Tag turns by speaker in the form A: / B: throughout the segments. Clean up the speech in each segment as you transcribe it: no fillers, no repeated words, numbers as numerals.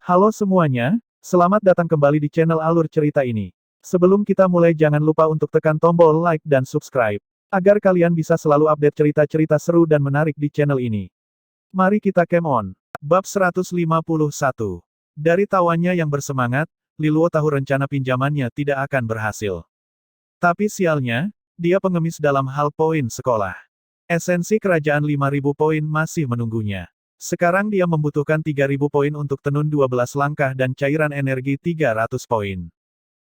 A: Halo semuanya, selamat datang kembali di channel Alur Cerita ini. Sebelum kita mulai jangan lupa untuk tekan tombol like dan subscribe, agar kalian bisa selalu update cerita-cerita seru dan menarik di channel ini. Mari kita game on. Bab 151. Dari tawannya yang bersemangat, Liluo tahu rencana pinjamannya tidak akan berhasil. Tapi sialnya, dia pengemis dalam hal poin sekolah. Esensi kerajaan 5.000 poin masih menunggunya. Sekarang dia membutuhkan 3.000 poin untuk tenun 12 langkah dan cairan energi 300 poin.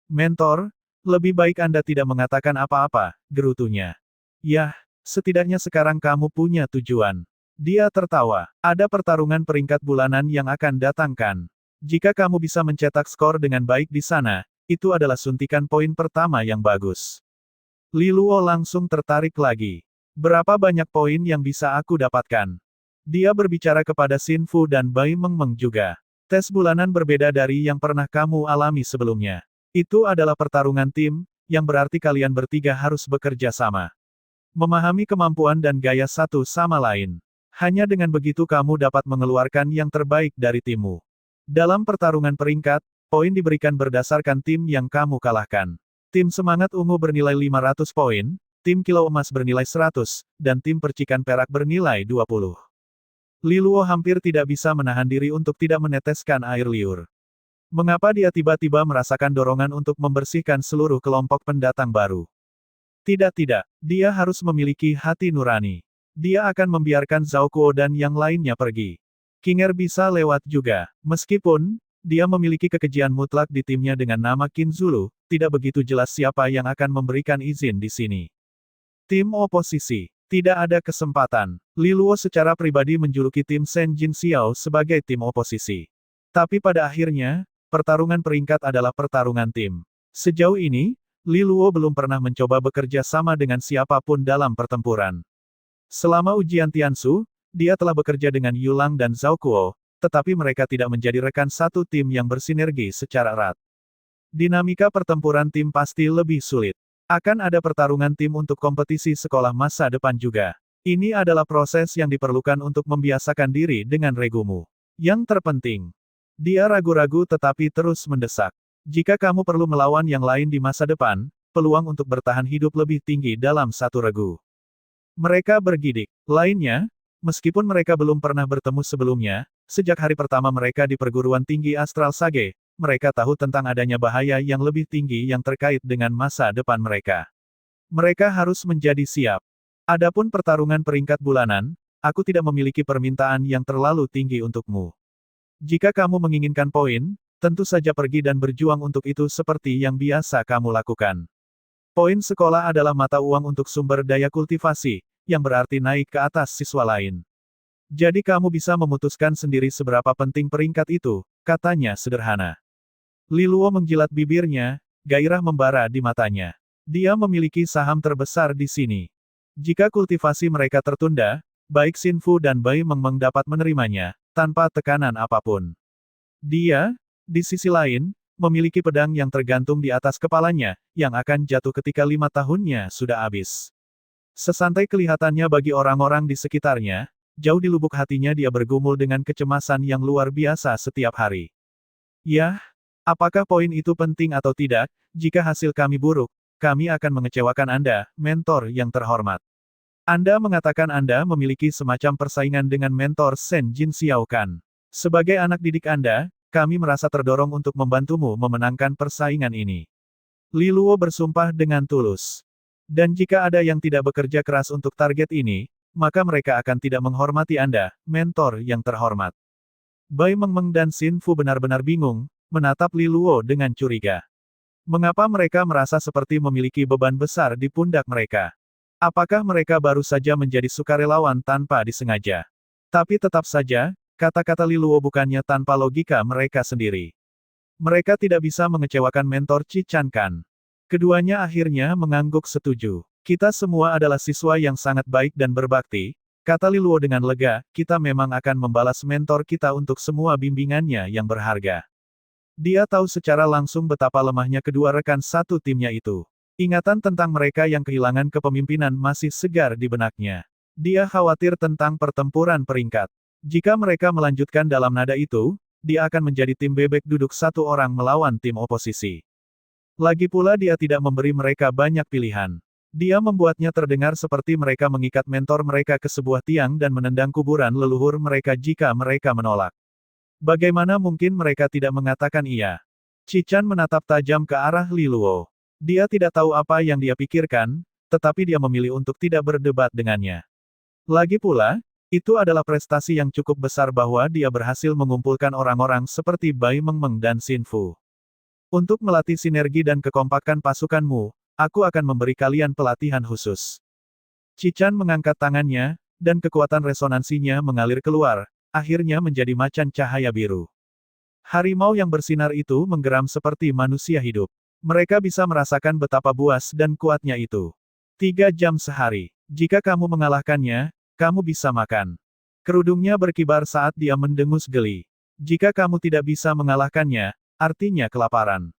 A: Mentor, lebih baik Anda tidak mengatakan apa-apa, gerutunya. Yah, setidaknya sekarang kamu punya tujuan. Dia tertawa. Ada pertarungan peringkat bulanan yang akan datangkan. Jika kamu bisa mencetak skor dengan baik di sana, itu adalah suntikan poin pertama yang bagus. Liluo langsung tertarik lagi. Berapa banyak poin yang bisa aku dapatkan? Dia berbicara kepada Xin Fu dan Bai Mengmeng juga. Tes bulanan berbeda dari yang pernah kamu alami sebelumnya. Itu adalah pertarungan tim, yang berarti kalian bertiga harus bekerja sama. Memahami kemampuan dan gaya satu sama lain. Hanya dengan begitu kamu dapat mengeluarkan yang terbaik dari timmu. Dalam pertarungan peringkat, poin diberikan berdasarkan tim yang kamu kalahkan. Tim semangat ungu bernilai 500 poin, tim kilau emas bernilai 100, dan tim percikan perak bernilai 20. Liluo hampir tidak bisa menahan diri untuk tidak meneteskan air liur. Mengapa dia tiba-tiba merasakan dorongan untuk membersihkan seluruh kelompok pendatang baru? Tidak, dia harus memiliki hati nurani. Dia akan membiarkan Zhao Kuo dan yang lainnya pergi. Qinger bisa lewat juga. Meskipun, dia memiliki kekejian mutlak di timnya dengan nama Qin Zulu, tidak begitu jelas siapa yang akan memberikan izin di sini. Tim oposisi. Tidak ada kesempatan. Liluo secara pribadi menjuluki tim Shen Jin Xiao sebagai tim oposisi. Tapi pada akhirnya, pertarungan peringkat adalah pertarungan tim. Sejauh ini, Liluo belum pernah mencoba bekerja sama dengan siapapun dalam pertempuran. Selama ujian Tiansu, dia telah bekerja dengan Yulang dan Zhao Kuo, tetapi mereka tidak menjadi rekan satu tim yang bersinergi secara erat. Dinamika pertempuran tim pasti lebih sulit. Akan ada pertarungan tim untuk kompetisi sekolah masa depan juga. Ini adalah proses yang diperlukan untuk membiasakan diri dengan regumu. Yang terpenting, dia ragu-ragu tetapi terus mendesak. Jika kamu perlu melawan yang lain di masa depan, peluang untuk bertahan hidup lebih tinggi dalam satu regu. Mereka bergidik. Lainnya, meskipun mereka belum pernah bertemu sebelumnya, sejak hari pertama mereka di perguruan tinggi Astral Sage, mereka tahu tentang adanya bahaya yang lebih tinggi yang terkait dengan masa depan mereka. Mereka harus menjadi siap. Adapun pertarungan peringkat bulanan, aku tidak memiliki permintaan yang terlalu tinggi untukmu. Jika kamu menginginkan poin, tentu saja pergi dan berjuang untuk itu seperti yang biasa kamu lakukan. Poin sekolah adalah mata uang untuk sumber daya kultivasi, yang berarti naik ke atas siswa lain. Jadi kamu bisa memutuskan sendiri seberapa penting peringkat itu, katanya sederhana. Liluo menjilat bibirnya, gairah membara di matanya. Dia memiliki saham terbesar di sini. Jika kultivasi mereka tertunda, baik Xin Fu dan Bai Mengmeng dapat menerimanya, tanpa tekanan apapun. Dia, di sisi lain, memiliki pedang yang tergantung di atas kepalanya, yang akan jatuh ketika 5 tahunnya sudah habis. Sesantai kelihatannya bagi orang-orang di sekitarnya, jauh di lubuk hatinya dia bergumul dengan kecemasan yang luar biasa setiap hari. Yah, apakah poin itu penting atau tidak? Jika hasil kami buruk, kami akan mengecewakan Anda, mentor yang terhormat. Anda mengatakan Anda memiliki semacam persaingan dengan mentor Shen Jin Xiao kan? Sebagai anak didik Anda, kami merasa terdorong untuk membantumu memenangkan persaingan ini. Liluo bersumpah dengan tulus. Dan jika ada yang tidak bekerja keras untuk target ini, maka mereka akan tidak menghormati Anda, mentor yang terhormat. Bai Mengmeng dan Xin Fu benar-benar bingung, menatap Liluo dengan curiga. Mengapa mereka merasa seperti memiliki beban besar di pundak mereka? Apakah mereka baru saja menjadi sukarelawan tanpa disengaja? Tapi tetap saja, kata-kata Liluo bukannya tanpa logika mereka sendiri. Mereka tidak bisa mengecewakan mentor Qi Chan kan? Keduanya akhirnya mengangguk setuju. Kita semua adalah siswa yang sangat baik dan berbakti, kata Liluo dengan lega, kita memang akan membalas mentor kita untuk semua bimbingannya yang berharga. Dia tahu secara langsung betapa lemahnya kedua rekan satu timnya itu. Ingatan tentang mereka yang kehilangan kepemimpinan masih segar di benaknya. Dia khawatir tentang pertempuran peringkat. Jika mereka melanjutkan dalam nada itu, dia akan menjadi tim bebek duduk satu orang melawan tim oposisi. Lagi pula dia tidak memberi mereka banyak pilihan. Dia membuatnya terdengar seperti mereka mengikat mentor mereka ke sebuah tiang dan menendang kuburan leluhur mereka jika mereka menolak. Bagaimana mungkin mereka tidak mengatakan iya? Cichan menatap tajam ke arah Li Luo. Dia tidak tahu apa yang dia pikirkan, tetapi dia memilih untuk tidak berdebat dengannya. Lagi pula, itu adalah prestasi yang cukup besar bahwa dia berhasil mengumpulkan orang-orang seperti Bai Mengmeng dan Xin Fu. Untuk melatih sinergi dan kekompakan pasukanmu, aku akan memberi kalian pelatihan khusus. Cichan mengangkat tangannya, dan kekuatan resonansinya mengalir keluar, akhirnya menjadi macan cahaya biru. Harimau yang bersinar itu menggeram seperti manusia hidup. Mereka bisa merasakan betapa buas dan kuatnya itu. 3 jam sehari. Jika kamu mengalahkannya, kamu bisa makan. Kerudungnya berkibar saat dia mendengus geli. Jika kamu tidak bisa mengalahkannya, artinya kelaparan.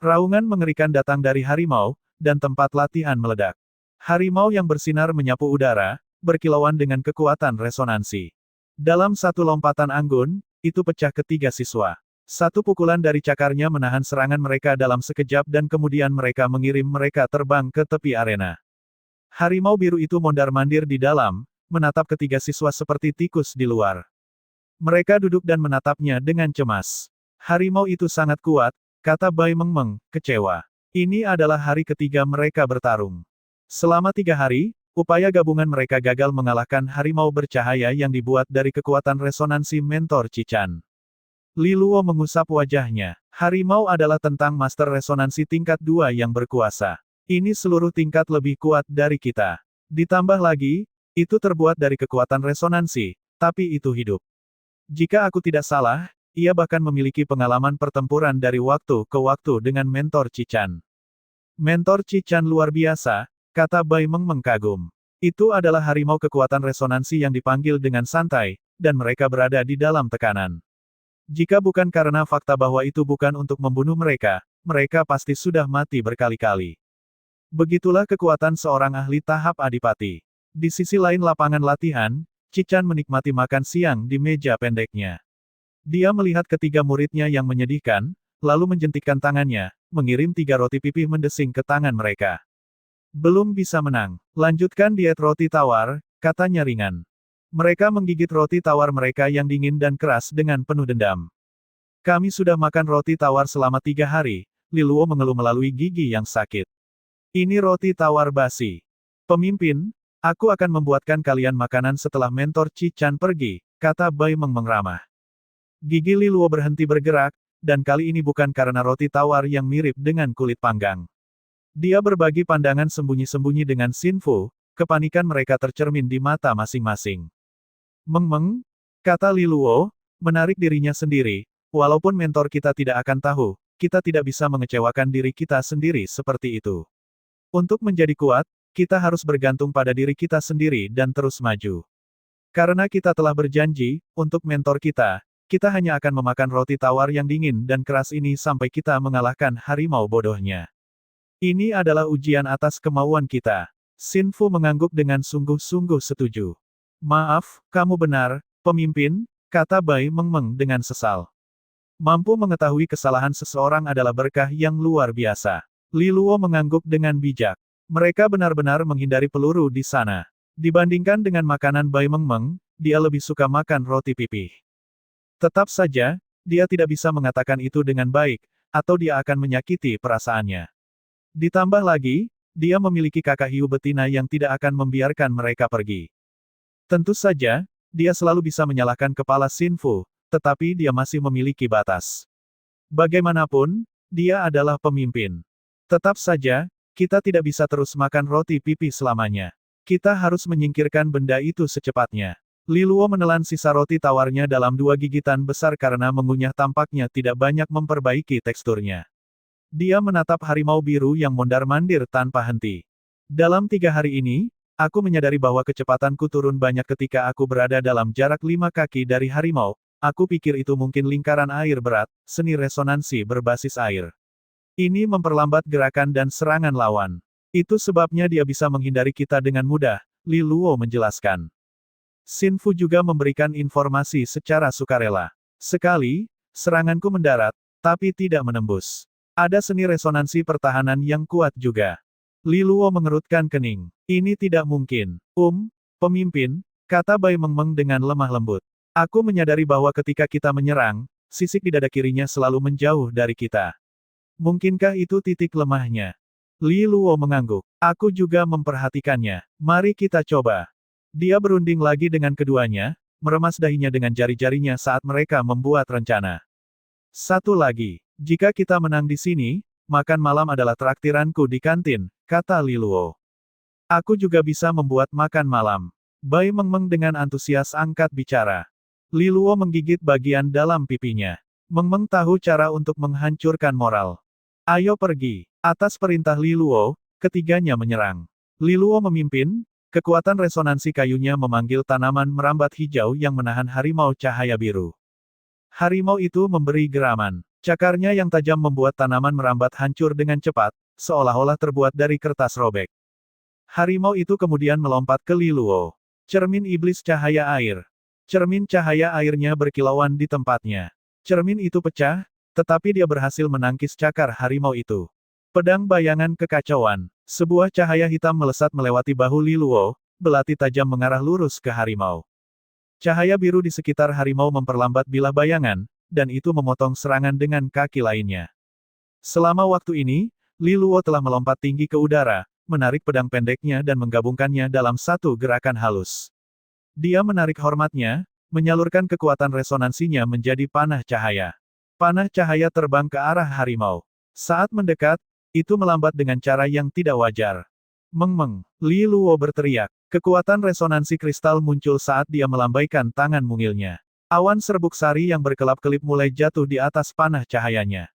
A: Raungan mengerikan datang dari harimau, dan tempat latihan meledak. Harimau yang bersinar menyapu udara, berkilauan dengan kekuatan resonansi. Dalam satu lompatan anggun, itu pecah ke 3 siswa. Satu pukulan dari cakarnya menahan serangan mereka dalam sekejap dan kemudian mereka mengirim mereka terbang ke tepi arena. Harimau biru itu mondar-mandir di dalam, menatap ketiga siswa seperti tikus di luar. Mereka duduk dan menatapnya dengan cemas. Harimau itu sangat kuat, kata Bai Mengmeng, kecewa. Ini adalah hari ketiga mereka bertarung. Selama 3 hari, upaya gabungan mereka gagal mengalahkan harimau bercahaya yang dibuat dari kekuatan resonansi mentor Cichan. Li Luo mengusap wajahnya. Harimau adalah tentang master resonansi tingkat 2 yang berkuasa. Ini seluruh tingkat lebih kuat dari kita. Ditambah lagi, itu terbuat dari kekuatan resonansi, tapi itu hidup. Jika aku tidak salah, ia bahkan memiliki pengalaman pertempuran dari waktu ke waktu dengan mentor Cichan. Mentor Cichan luar biasa, kata Bai Mengmeng kagum. Itu adalah harimau kekuatan resonansi yang dipanggil dengan santai, dan mereka berada di dalam tekanan. Jika bukan karena fakta bahwa itu bukan untuk membunuh mereka, mereka pasti sudah mati berkali-kali. Begitulah kekuatan seorang ahli tahap adipati. Di sisi lain lapangan latihan, Cichan menikmati makan siang di meja pendeknya. Dia melihat ketiga muridnya yang menyedihkan, lalu menjentikkan tangannya, mengirim 3 roti pipih mendesing ke tangan mereka. Belum bisa menang. Lanjutkan diet roti tawar, katanya ringan. Mereka menggigit roti tawar mereka yang dingin dan keras dengan penuh dendam. Kami sudah makan roti tawar selama 3 hari, Li Luo mengeluh melalui gigi yang sakit. Ini roti tawar basi. Pemimpin, aku akan membuatkan kalian makanan setelah mentor Cichan pergi, kata Bai Mengmeng ramah. Gigi Li Luo berhenti bergerak, dan kali ini bukan karena roti tawar yang mirip dengan kulit panggang. Dia berbagi pandangan sembunyi-sembunyi dengan Xin Fu, kepanikan mereka tercermin di mata masing-masing. Mengmeng, kata Li Luo, menarik dirinya sendiri, walaupun mentor kita tidak akan tahu, kita tidak bisa mengecewakan diri kita sendiri seperti itu. Untuk menjadi kuat, kita harus bergantung pada diri kita sendiri dan terus maju. Karena kita telah berjanji, untuk mentor kita hanya akan memakan roti tawar yang dingin dan keras ini sampai kita mengalahkan harimau bodohnya. Ini adalah ujian atas kemauan kita. Xin Fu mengangguk dengan sungguh-sungguh setuju. Maaf, kamu benar, pemimpin, kata Bai Mengmeng dengan sesal. Mampu mengetahui kesalahan seseorang adalah berkah yang luar biasa. Li Luo mengangguk dengan bijak. Mereka benar-benar menghindari peluru di sana. Dibandingkan dengan makanan Bai Mengmeng, dia lebih suka makan roti pipih. Tetap saja, dia tidak bisa mengatakan itu dengan baik, atau dia akan menyakiti perasaannya. Ditambah lagi, dia memiliki kakak hiu betina yang tidak akan membiarkan mereka pergi. Tentu saja, dia selalu bisa menyalahkan kepala Xin Fu, tetapi dia masih memiliki batas. Bagaimanapun, dia adalah pemimpin. Tetap saja, kita tidak bisa terus makan roti pipi selamanya. Kita harus menyingkirkan benda itu secepatnya. Li Luo menelan sisa roti tawarnya dalam 2 gigitan besar karena mengunyah tampaknya tidak banyak memperbaiki teksturnya. Dia menatap harimau biru yang mondar-mandir tanpa henti. Dalam 3 hari ini, aku menyadari bahwa kecepatanku turun banyak ketika aku berada dalam jarak 5 kaki dari harimau. Aku pikir itu mungkin lingkaran air berat, seni resonansi berbasis air. Ini memperlambat gerakan dan serangan lawan. Itu sebabnya dia bisa menghindari kita dengan mudah, Li Luo menjelaskan. Xin Fu juga memberikan informasi secara sukarela. Sekali, seranganku mendarat, tapi tidak menembus. Ada seni resonansi pertahanan yang kuat juga. Li Luo mengerutkan kening. Ini tidak mungkin. Pemimpin, kata Bai Mengmeng dengan lemah lembut. Aku menyadari bahwa ketika kita menyerang, sisik di dada kirinya selalu menjauh dari kita. Mungkinkah itu titik lemahnya? Li Luo mengangguk. Aku juga memperhatikannya. Mari kita coba. Dia berunding lagi dengan keduanya, meremas dahinya dengan jari-jarinya saat mereka membuat rencana. Satu lagi, jika kita menang di sini, makan malam adalah traktiranku di kantin, kata Li Luo. Aku juga bisa membuat makan malam. Bai Mengmeng dengan antusias angkat bicara. Li Luo menggigit bagian dalam pipinya. Mengmeng tahu cara untuk menghancurkan moral. Ayo pergi. Atas perintah Li Luo, ketiganya menyerang. Li Luo memimpin, kekuatan resonansi kayunya memanggil tanaman merambat hijau yang menahan harimau cahaya biru. Harimau itu memberi geraman. Cakarnya yang tajam membuat tanaman merambat hancur dengan cepat, seolah-olah terbuat dari kertas robek. Harimau itu kemudian melompat ke Li Luo. Cermin iblis cahaya air. Cermin cahaya airnya berkilauan di tempatnya. Cermin itu pecah, tetapi dia berhasil menangkis cakar harimau itu. Pedang bayangan kekacauan. Sebuah cahaya hitam melesat melewati bahu Li Luo, belati tajam mengarah lurus ke harimau. Cahaya biru di sekitar harimau memperlambat bilah bayangan, dan itu memotong serangan dengan kaki lainnya. Selama waktu ini, Li Luo telah melompat tinggi ke udara, menarik pedang pendeknya dan menggabungkannya dalam satu gerakan halus. Dia menarik hormatnya, menyalurkan kekuatan resonansinya menjadi panah cahaya. Panah cahaya terbang ke arah harimau. Saat mendekat, itu melambat dengan cara yang tidak wajar. Mengmeng, Li Luo berteriak. Kekuatan resonansi kristal muncul saat dia melambaikan tangan mungilnya. Awan serbuk sari yang berkelap-kelip mulai jatuh di atas panah cahayanya.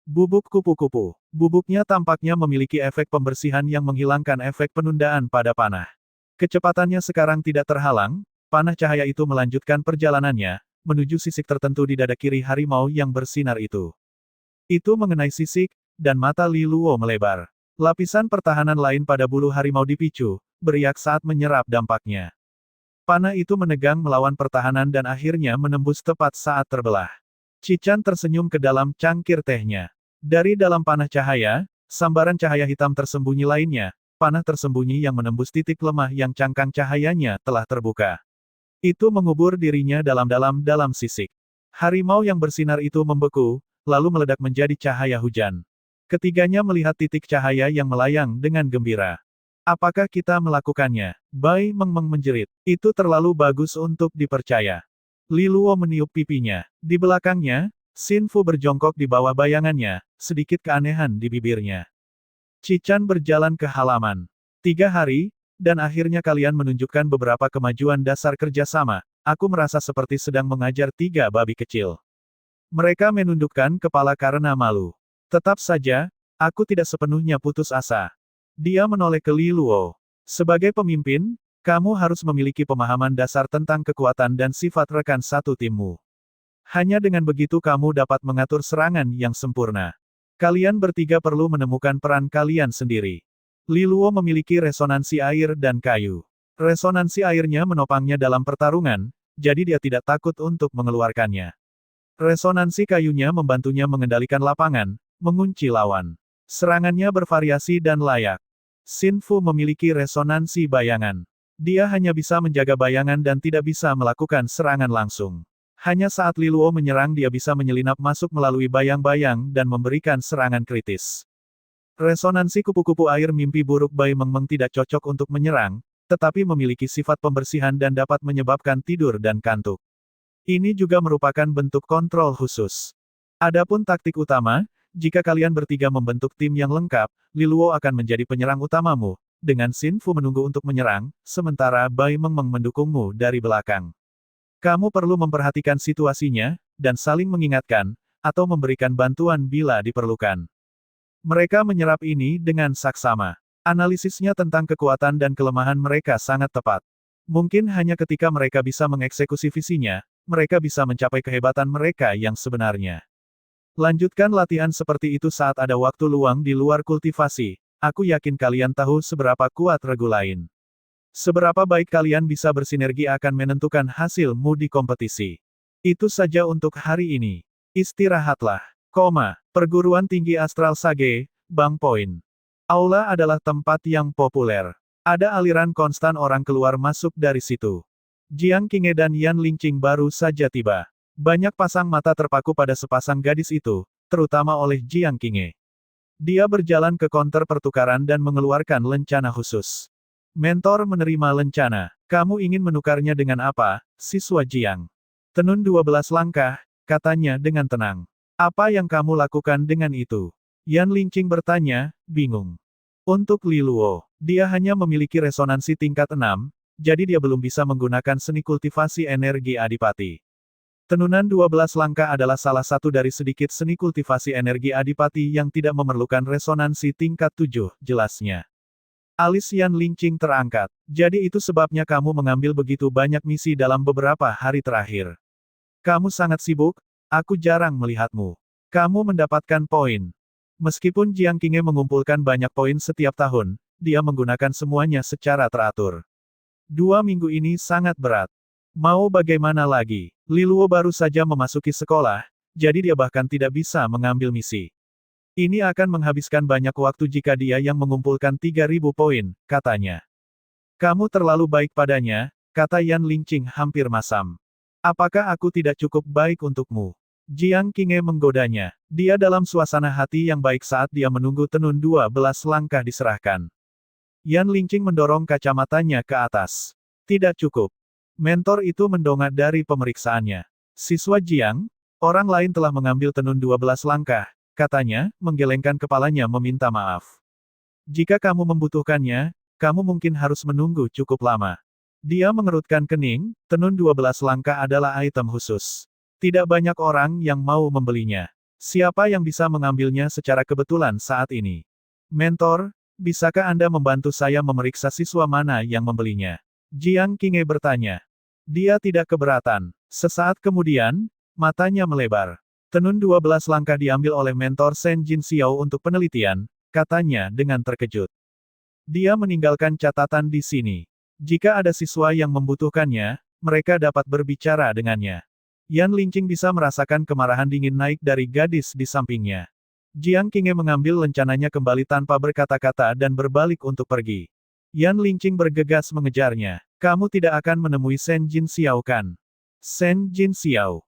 A: Bubuk kupu-kupu. Bubuknya tampaknya memiliki efek pembersihan yang menghilangkan efek penundaan pada panah. Kecepatannya sekarang tidak terhalang, panah cahaya itu melanjutkan perjalanannya, menuju sisik tertentu di dada kiri harimau yang bersinar itu. Itu mengenai sisik, dan mata Li Luo melebar. Lapisan pertahanan lain pada bulu harimau dipicu, beriak saat menyerap dampaknya. Panah itu menegang melawan pertahanan dan akhirnya menembus tepat saat terbelah. Cichan tersenyum ke dalam cangkir tehnya. Dari dalam panah cahaya, sambaran cahaya hitam tersembunyi lainnya, panah tersembunyi yang menembus titik lemah yang cangkang cahayanya telah terbuka. Itu mengubur dirinya dalam-dalam dalam sisik. Harimau yang bersinar itu membeku, lalu meledak menjadi cahaya hujan. Ketiganya melihat titik cahaya yang melayang dengan gembira. Apakah kita melakukannya? Bai Mengmeng menjerit. Itu terlalu bagus untuk dipercaya. Li Luo meniup pipinya. Di belakangnya, Xin Fu berjongkok di bawah bayangannya, sedikit keanehan di bibirnya. Cichan berjalan ke halaman. 3 hari, dan akhirnya kalian menunjukkan beberapa kemajuan dasar kerjasama. Aku merasa seperti sedang mengajar 3 babi kecil. Mereka menundukkan kepala karena malu. Tetap saja, aku tidak sepenuhnya putus asa. Dia menoleh ke Li Luo. Sebagai pemimpin, kamu harus memiliki pemahaman dasar tentang kekuatan dan sifat rekan satu timmu. Hanya dengan begitu kamu dapat mengatur serangan yang sempurna. Kalian bertiga perlu menemukan peran kalian sendiri. Li Luo memiliki resonansi air dan kayu. Resonansi airnya menopangnya dalam pertarungan, jadi dia tidak takut untuk mengeluarkannya. Resonansi kayunya membantunya mengendalikan lapangan, mengunci lawan. Serangannya bervariasi dan layak. Xin Fu memiliki resonansi bayangan. Dia hanya bisa menjaga bayangan dan tidak bisa melakukan serangan langsung. Hanya saat Li Luo menyerang dia bisa menyelinap masuk melalui bayang-bayang dan memberikan serangan kritis. Resonansi kupu-kupu air mimpi buruk Bai Mengmeng tidak cocok untuk menyerang, tetapi memiliki sifat pembersihan dan dapat menyebabkan tidur dan kantuk. Ini juga merupakan bentuk kontrol khusus. Adapun taktik utama, jika kalian bertiga membentuk tim yang lengkap, Li Luo akan menjadi penyerang utamamu, dengan Xin Fu menunggu untuk menyerang, sementara Bai Mengmeng mendukungmu dari belakang. Kamu perlu memperhatikan situasinya, dan saling mengingatkan, atau memberikan bantuan bila diperlukan. Mereka menyerap ini dengan saksama. Analisisnya tentang kekuatan dan kelemahan mereka sangat tepat. Mungkin hanya ketika mereka bisa mengeksekusi visinya, mereka bisa mencapai kehebatan mereka yang sebenarnya. Lanjutkan latihan seperti itu saat ada waktu luang di luar kultivasi. Aku yakin kalian tahu seberapa kuat regu lain. Seberapa baik kalian bisa bersinergi akan menentukan hasilmu di kompetisi. Itu saja untuk hari ini. Istirahatlah. Perguruan tinggi astral Sage, Bang Point. Aula adalah tempat yang populer. Ada aliran konstan orang keluar masuk dari situ. Jiang Qinghe dan Yan Lingqing baru saja tiba. Banyak pasang mata terpaku pada sepasang gadis itu, terutama oleh Jiang Qinghe. Dia berjalan ke konter pertukaran dan mengeluarkan lencana khusus. Mentor menerima lencana. Kamu ingin menukarnya dengan apa, siswa Jiang? Tenun 12 langkah, katanya dengan tenang. Apa yang kamu lakukan dengan itu? Yan Lingqing bertanya, bingung. Untuk Li Luo, dia hanya memiliki resonansi tingkat 6, jadi dia belum bisa menggunakan seni kultivasi energi adipati. Tenunan 12 langkah adalah salah satu dari sedikit seni kultivasi energi adipati yang tidak memerlukan resonansi tingkat 7, jelasnya. Alis Yan Lingqing terangkat. Jadi itu sebabnya kamu mengambil begitu banyak misi dalam beberapa hari terakhir. Kamu sangat sibuk, aku jarang melihatmu. Kamu mendapatkan poin. Meskipun Jiang Qinghe mengumpulkan banyak poin setiap tahun, dia menggunakan semuanya secara teratur. 2 minggu ini sangat berat. Mau bagaimana lagi? Li Luo baru saja memasuki sekolah, jadi dia bahkan tidak bisa mengambil misi. Ini akan menghabiskan banyak waktu jika dia yang mengumpulkan 3.000 poin, katanya. Kamu terlalu baik padanya, kata Yan Lingqing hampir masam. Apakah aku tidak cukup baik untukmu? Jiang Qinghe menggodanya. Dia dalam suasana hati yang baik saat dia menunggu tenun 12 langkah diserahkan. Yan Lingqing mendorong kacamatanya ke atas. Tidak cukup. Mentor itu mendongak dari pemeriksaannya. Siswa Jiang, orang lain telah mengambil tenun 12 langkah, katanya, menggelengkan kepalanya meminta maaf. Jika kamu membutuhkannya, kamu mungkin harus menunggu cukup lama. Dia mengerutkan kening, tenun 12 langkah adalah item khusus. Tidak banyak orang yang mau membelinya. Siapa yang bisa mengambilnya secara kebetulan saat ini? Mentor, bisakah Anda membantu saya memeriksa siswa mana yang membelinya? Jiang Qinghe bertanya. Dia tidak keberatan. Sesaat kemudian, matanya melebar. Tenun 12 langkah diambil oleh mentor Shen Jin Xiao untuk penelitian, katanya dengan terkejut. Dia meninggalkan catatan di sini. Jika ada siswa yang membutuhkannya, mereka dapat berbicara dengannya. Yan Lingqing bisa merasakan kemarahan dingin naik dari gadis di sampingnya. Jiang Qinghe mengambil lencananya kembali tanpa berkata-kata dan berbalik untuk pergi. Yan Lingqing bergegas mengejarnya. Kamu tidak akan menemui Shen Jin Xiao kan? Shen Jin Xiao.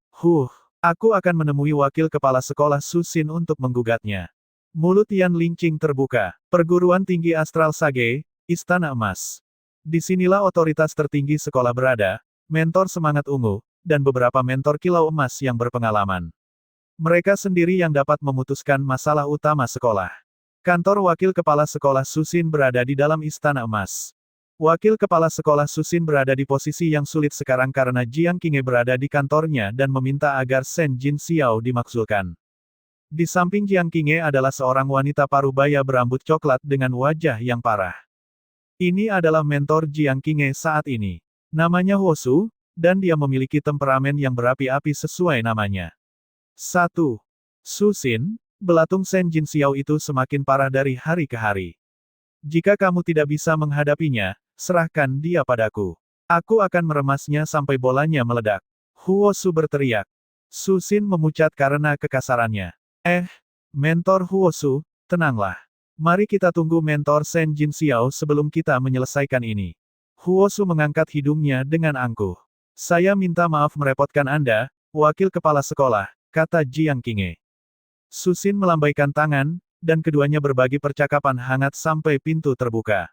A: Aku akan menemui wakil kepala sekolah Susin untuk menggugatnya. Mulut Yan Lingqing terbuka. Perguruan tinggi astral Sage, Istana Emas. Disinilah otoritas tertinggi sekolah berada, mentor semangat ungu, dan beberapa mentor kilau emas yang berpengalaman. Mereka sendiri yang dapat memutuskan masalah utama sekolah. Kantor wakil kepala sekolah Susin berada di dalam Istana Emas. Wakil kepala sekolah Susin berada di posisi yang sulit sekarang karena Jiang Qinghe berada di kantornya dan meminta agar Shen Jin Xiao dimakzulkan. Di samping Jiang Qinghe adalah seorang wanita parubaya berambut coklat dengan wajah yang parah. Ini adalah mentor Jiang Qinghe saat ini. Namanya Huosu, dan dia memiliki temperamen yang berapi-api sesuai namanya. 1. Susin, belatung Shen Jin Xiao itu semakin parah dari hari ke hari. Jika kamu tidak bisa menghadapinya, serahkan dia padaku. Aku akan meremasnya sampai bolanya meledak. Huosu berteriak. Susin memucat karena kekasarannya. Mentor Huosu, tenanglah. Mari kita tunggu mentor Shen Jin Xiao sebelum kita menyelesaikan ini. Huosu mengangkat hidungnya dengan angkuh. Saya minta maaf merepotkan Anda, wakil kepala sekolah, kata Jiang Qinghe. Susin melambaikan tangan, dan keduanya berbagi percakapan hangat sampai pintu terbuka.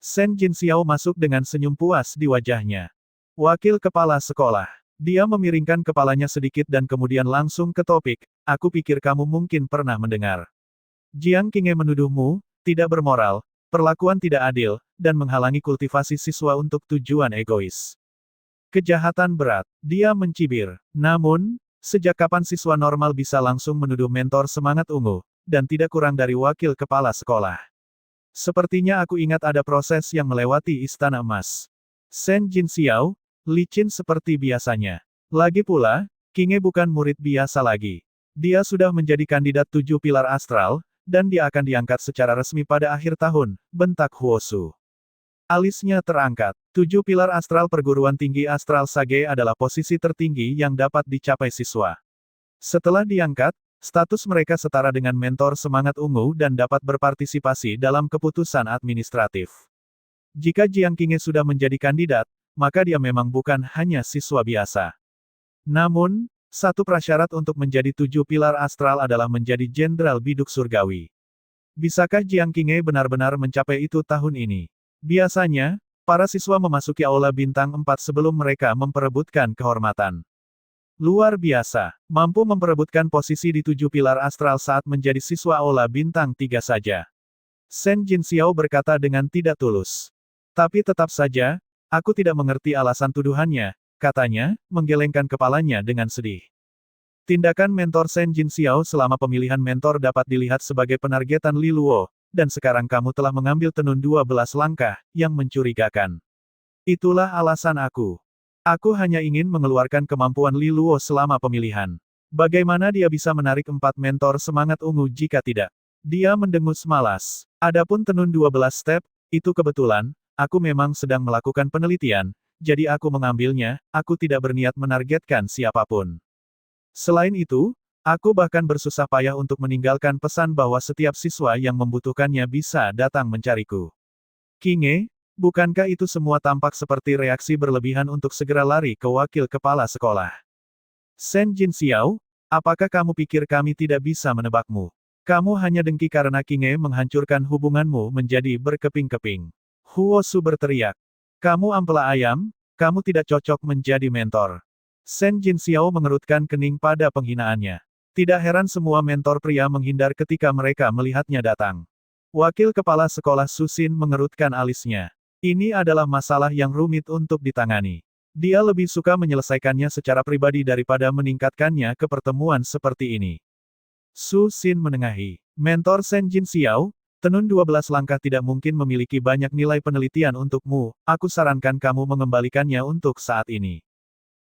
A: Shen Jin Xiao masuk dengan senyum puas di wajahnya. Wakil kepala sekolah. Dia memiringkan kepalanya sedikit dan kemudian langsung ke topik, aku pikir kamu mungkin pernah mendengar. Jiang Qinghe menuduhmu, tidak bermoral, perlakuan tidak adil, dan menghalangi kultivasi siswa untuk tujuan egois. Kejahatan berat. Dia mencibir. Namun, sejak kapan siswa normal bisa langsung menuduh mentor semangat ungu, dan tidak kurang dari wakil kepala sekolah? Sepertinya aku ingat ada proses yang melewati Istana Emas. Shen Jin Xiao, licin seperti biasanya. Lagi pula, Qinghe bukan murid biasa lagi. Dia sudah menjadi kandidat 7 pilar astral, dan dia akan diangkat secara resmi pada akhir tahun, bentak Huosu. Alisnya terangkat. 7 pilar astral perguruan tinggi Astral Sage adalah posisi tertinggi yang dapat dicapai siswa. Setelah diangkat, status mereka setara dengan mentor semangat ungu dan dapat berpartisipasi dalam keputusan administratif. Jika Jiang Qinghe sudah menjadi kandidat, maka dia memang bukan hanya siswa biasa. Namun, satu prasyarat untuk menjadi 7 pilar astral adalah menjadi jenderal biduk surgawi. Bisakah Jiang Qinghe benar-benar mencapai itu tahun ini? Biasanya, para siswa memasuki aula bintang 4 sebelum mereka memperebutkan kehormatan. Luar biasa, mampu memperebutkan posisi di 7 pilar astral saat menjadi siswa aula bintang 3 saja. Shen Jinxiao berkata dengan tidak tulus. Tapi tetap saja, aku tidak mengerti alasan tuduhannya, katanya, menggelengkan kepalanya dengan sedih. Tindakan mentor Shen Jinxiao selama pemilihan mentor dapat dilihat sebagai penargetan Li Luo, dan sekarang kamu telah mengambil tenun 12 langkah, yang mencurigakan. Itulah alasan aku. Aku hanya ingin mengeluarkan kemampuan Li Luo selama pemilihan. Bagaimana dia bisa menarik 4 mentor semangat ungu jika tidak? Dia mendengus malas. Adapun tenun 12 step, itu kebetulan, aku memang sedang melakukan penelitian, jadi aku mengambilnya, aku tidak berniat menargetkan siapapun. Selain itu, aku bahkan bersusah payah untuk meninggalkan pesan bahwa setiap siswa yang membutuhkannya bisa datang mencariku. Qinghe, bukankah itu semua tampak seperti reaksi berlebihan untuk segera lari ke wakil kepala sekolah? Shen Jinxiao, apakah kamu pikir kami tidak bisa menebakmu? Kamu hanya dengki karena Qinghe menghancurkan hubunganmu menjadi berkeping-keping. Huo Su berteriak. Kamu ampela ayam, kamu tidak cocok menjadi mentor. Shen Jinxiao mengerutkan kening pada penghinaannya. Tidak heran semua mentor pria menghindar ketika mereka melihatnya datang. Wakil kepala sekolah Susin mengerutkan alisnya. Ini adalah masalah yang rumit untuk ditangani. Dia lebih suka menyelesaikannya secara pribadi daripada meningkatkannya ke pertemuan seperti ini. Susin menengahi. Mentor Shen Jinxiao, tenun 12 langkah tidak mungkin memiliki banyak nilai penelitian untukmu, aku sarankan kamu mengembalikannya untuk saat ini.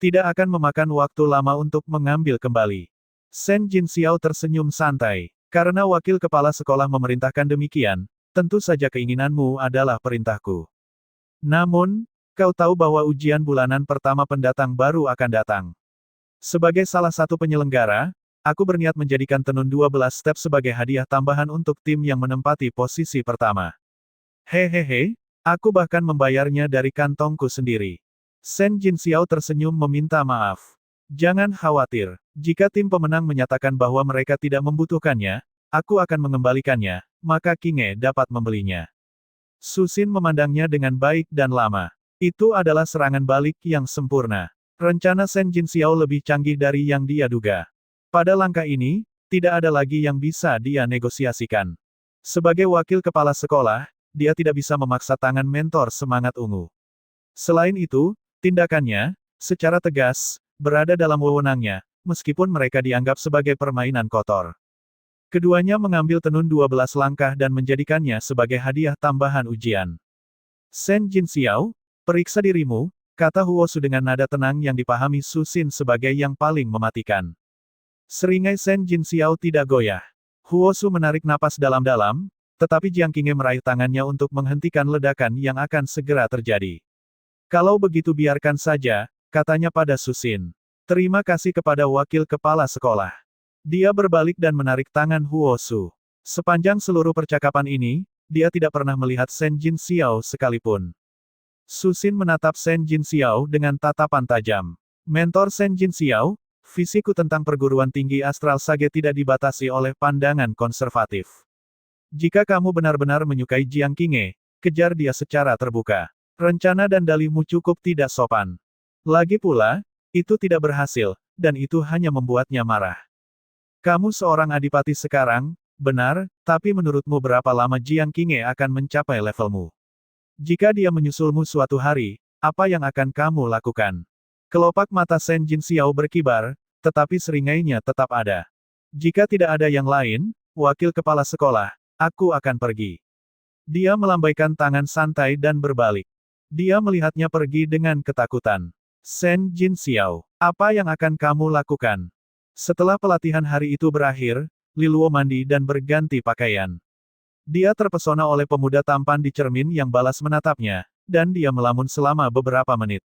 A: Tidak akan memakan waktu lama untuk mengambil kembali. Shen Jinxiao tersenyum santai. Karena wakil kepala sekolah memerintahkan demikian, tentu saja keinginanmu adalah perintahku. Namun, kau tahu bahwa ujian bulanan pertama pendatang baru akan datang. Sebagai salah satu penyelenggara, aku berniat menjadikan tenun 12 step sebagai hadiah tambahan untuk tim yang menempati posisi pertama. Hehehe, aku bahkan membayarnya dari kantongku sendiri. Shen Jinxiao tersenyum meminta maaf. Jangan khawatir, jika tim pemenang menyatakan bahwa mereka tidak membutuhkannya, aku akan mengembalikannya, maka Qinghe dapat membelinya. Susin memandangnya dengan baik dan lama. Itu adalah serangan balik yang sempurna. Rencana Shen Jinxiao lebih canggih dari yang dia duga. Pada langkah ini, tidak ada lagi yang bisa dia negosiasikan. Sebagai wakil kepala sekolah, dia tidak bisa memaksa tangan mentor semangat ungu. Selain itu, tindakannya, secara tegas, berada dalam wewenangnya, meskipun mereka dianggap sebagai permainan kotor. Keduanya mengambil tenun 12 langkah dan menjadikannya sebagai hadiah tambahan ujian. Shen Jinxiao, periksa dirimu, kata Huo Su dengan nada tenang yang dipahami Susin sebagai yang paling mematikan. Seringai Shen Jinxiao tidak goyah. Huo Su menarik napas dalam-dalam, tetapi Jiang Qinghe meraih tangannya untuk menghentikan ledakan yang akan segera terjadi. Kalau begitu biarkan saja, katanya pada Susin. Terima kasih kepada wakil kepala sekolah. Dia berbalik dan menarik tangan Huo Su. Sepanjang seluruh percakapan ini, dia tidak pernah melihat Shen Jinxiao sekalipun. Susin menatap Shen Jinxiao dengan tatapan tajam. Mentor Shen Jinxiao, visiku tentang perguruan tinggi Astral Sage tidak dibatasi oleh pandangan konservatif. Jika kamu benar-benar menyukai Jiang Qinghe, kejar dia secara terbuka. Rencana dan dalihmu cukup tidak sopan. Lagi pula, itu tidak berhasil, dan itu hanya membuatnya marah. Kamu seorang adipati sekarang, benar, tapi menurutmu berapa lama Jiang Qinghe akan mencapai levelmu? Jika dia menyusulmu suatu hari, apa yang akan kamu lakukan? Kelopak mata Shen Jinxiao berkibar, tetapi seringainya tetap ada. Jika tidak ada yang lain, wakil kepala sekolah, aku akan pergi. Dia melambaikan tangan santai dan berbalik. Dia melihatnya pergi dengan ketakutan. Shen Jinxiao, apa yang akan kamu lakukan? Setelah pelatihan hari itu berakhir, Li Luo mandi dan berganti pakaian. Dia terpesona oleh pemuda tampan di cermin yang balas menatapnya, dan dia melamun selama beberapa menit.